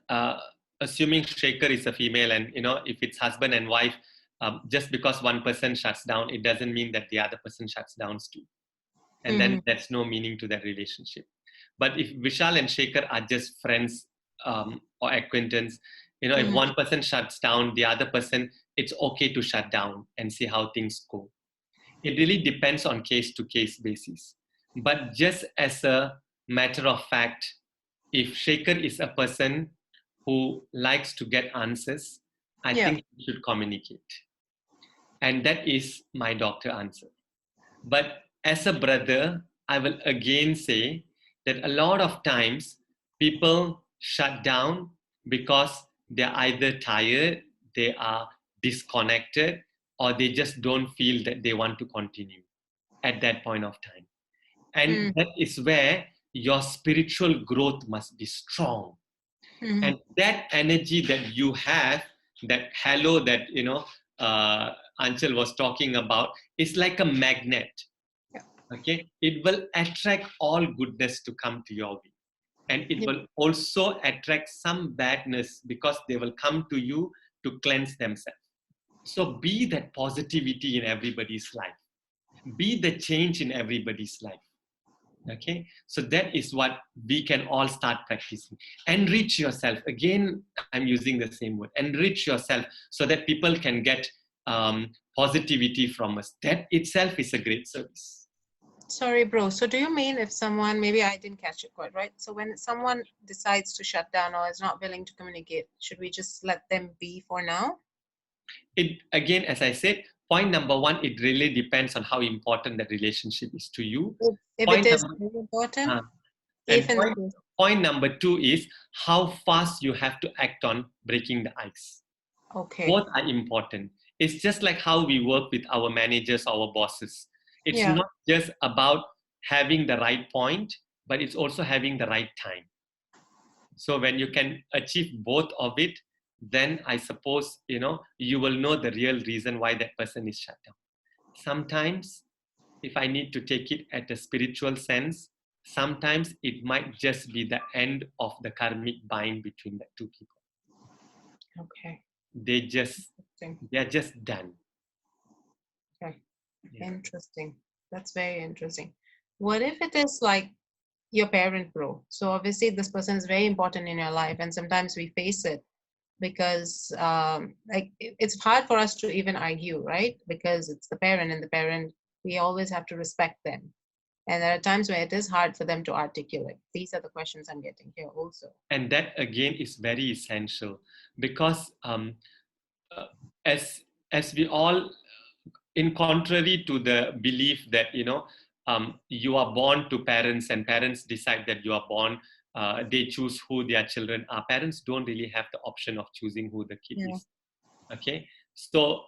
assuming Shaker is a female, and if it's husband and wife, just because one person shuts down, it doesn't mean that the other person shuts down too, and then there's no meaning to that relationship. But if Vishal and Shaker are just friends or acquaintance, if one person shuts down, the other person, it's okay to shut down and see how things go. It really depends on case to case basis. But just as a matter of fact, if Shaker is a person who likes to get answers, I think he should communicate. And that is my doctor answer. But as a brother, I will again say that a lot of times people shut down because they're either tired, they are disconnected, or they just don't feel that they want to continue at that point of time. And that is where your spiritual growth must be strong. And that energy that you have, that halo that Anchal was talking about, is like a magnet. Okay, it will attract all goodness to come to your way, and it will also attract some badness because they will come to you to cleanse themselves. So be that positivity in everybody's life, be the change in everybody's life. Okay, so that is what we can all start practicing. Enrich yourself. Again, I'm using the same word, enrich yourself, so that people can get positivity from us. That itself is a great service. Sorry, bro. So do you mean if someone, maybe I didn't catch it quite right. So when someone decides to shut down or is not willing to communicate, should we just let them be for now? It, again, as I said, point number one, it really depends on how important that relationship is to you. If Point it is number, very important, and point number two is how fast you have to act on breaking the ice. Okay. Both are important. It's just like how we work with our managers, our bosses. It's not just about having the right point, but it's also having the right time. So when you can achieve both of it, then I suppose, you will know the real reason why that person is shut down. Sometimes, if I need to take it at a spiritual sense, sometimes it might just be the end of the karmic bind between the two people. Okay. They're just done. Okay. Yeah. Interesting. That's very interesting. What if it is like your parent, bro? So obviously this person is very important in your life, and sometimes we face it because like it's hard for us to even argue, right? Because it's the parent, and the parent, we always have to respect them. And there are times where it is hard for them to articulate. These are the questions I'm getting here also. And that again is very essential, because as we all, in contrary to the belief that you are born to parents and parents decide that you are born, they choose who their children are. Parents don't really have the option of choosing who the kid is. Okay, so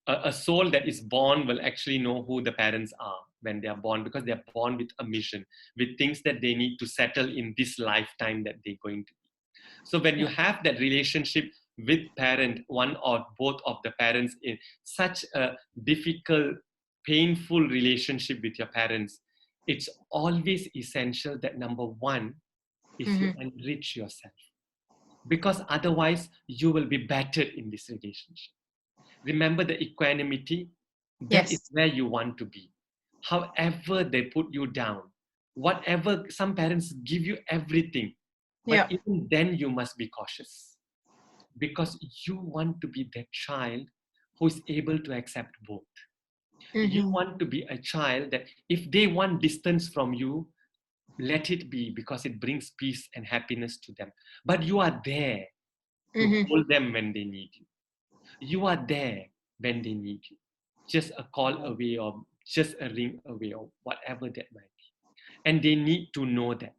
a soul that is born will actually know who the parents are when they are born, because they are born with a mission, with things that they need to settle in this lifetime that they're going to be. So when you have that relationship with parent, one or both of the parents, in such a difficult, painful relationship with your parents, it's always essential that number one is you enrich yourself, because otherwise you will be battered in this relationship. Remember the equanimity, that is where you want to be. However they put you down, whatever, some parents give you everything, but even then you must be cautious, because you want to be that child who is able to accept both. You want to be a child that if they want distance from you, let it be, because it brings peace and happiness to them. But you are there to hold them when they need you. You are there when they need you. Just a call away, or just a ring away, or whatever that might be. And they need to know that.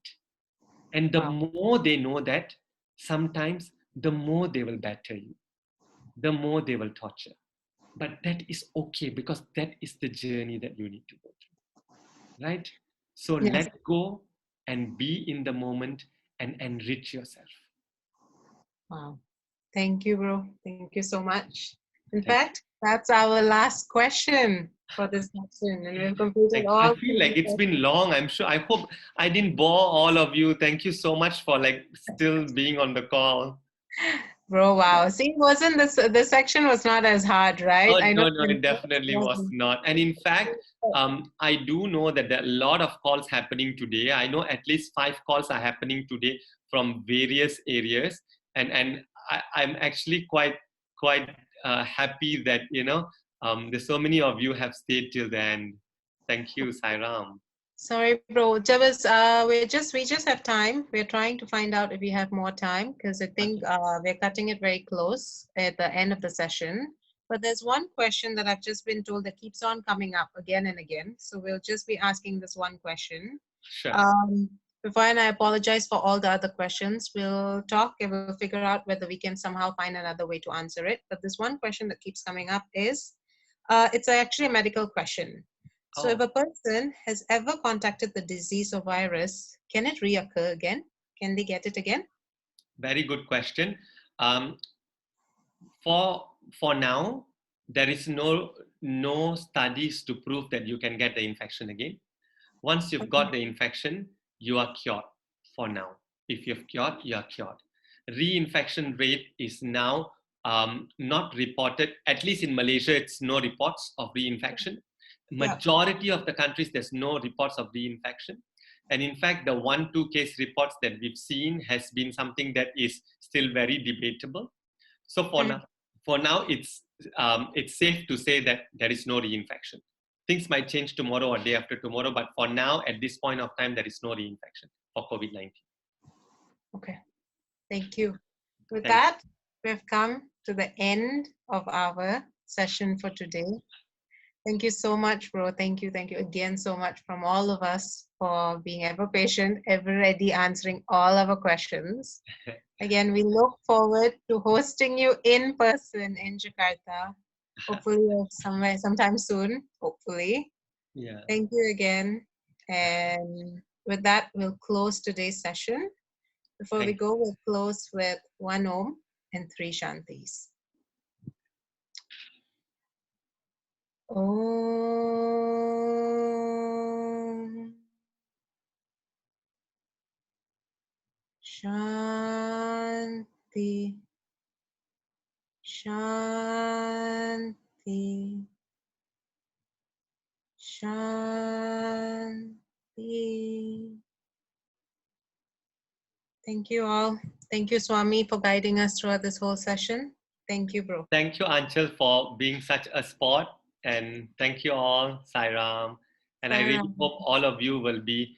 And the more they know that, sometimes the more they will batter you, the more they will torture. But that is okay, because that is the journey that you need to go through. Right? So let go and be in the moment and enrich yourself. Wow. Thank you, bro. Thank you so much. In Thank, fact, that's our last question for this section, and we've completed I all feel like 3 it's been long. I'm sure. I hope I didn't bore all of you. Thank you so much for like still being on the call. Bro, wow. See, wasn't this section was not as hard, right? Oh, I know. no, no, it definitely was not. And in fact, I do know that there are a lot of calls happening today. I know at least 5 calls are happening today from various areas. And I'm actually quite happy that, there's so many of you have stayed till the end. Thank you, Sairam. Sorry, bro. There was we just have time. We're trying to find out if we have more time because I think Okay. we're cutting it very close at the end of the session. But there's one question that I've just been told that keeps on coming up again and again. So we'll just be asking this one question. Sure. Um, Before, and I apologize for all the other questions. We'll talk and we'll figure out whether we can somehow find another way to answer it. But this one question that keeps coming up is, it's actually a medical question. So if Oh, a person has ever contacted the disease or virus, can it reoccur again? Can they get it again? very good question. Um, for now, there is no studies to prove that you can get the infection again. Once you've got the infection, you are cured for now. If you've cured, you are cured. Reinfection rate is now not reported, at least in Malaysia, it's no reports of reinfection. Yeah. Majority of the countries, there's no reports of reinfection. And in fact, the 1-2 case reports that we've seen has been something that is still very debatable. So Mm. for now, it's safe to say that there is no reinfection. Things might change tomorrow or day after tomorrow, but for now, at this point of time, there is no reinfection for COVID-19. Okay. Thank you. With Thank that, we've come to the end of our session for today. Thank you so much, bro. Thank you. Thank you again so much from all of us for being ever patient, ever ready, answering all our questions. you. Again, we look forward to hosting you in person in Jakarta, hopefully sometime soon, hopefully. Yeah. Thank you again. And with that, we'll close today's session. Before we Thank go, we'll close with 1 Om and 3 Shantis. Om Shanti Shanti Shanti. Thank you all. Thank you, Swami, for guiding us throughout this whole session. Thank you, bro. Thank you, Anchal, for being such a sport. And thank you all, Sairam. And I really hope all of you will be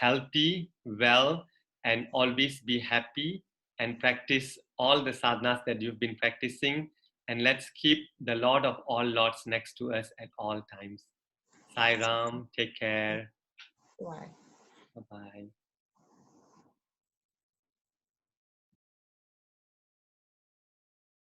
healthy, well, and always be happy and practice all the sadhanas that you've been practicing. And let's keep the Lord of all Lords next to us at all times. Sairam, take care. Bye. Bye-bye.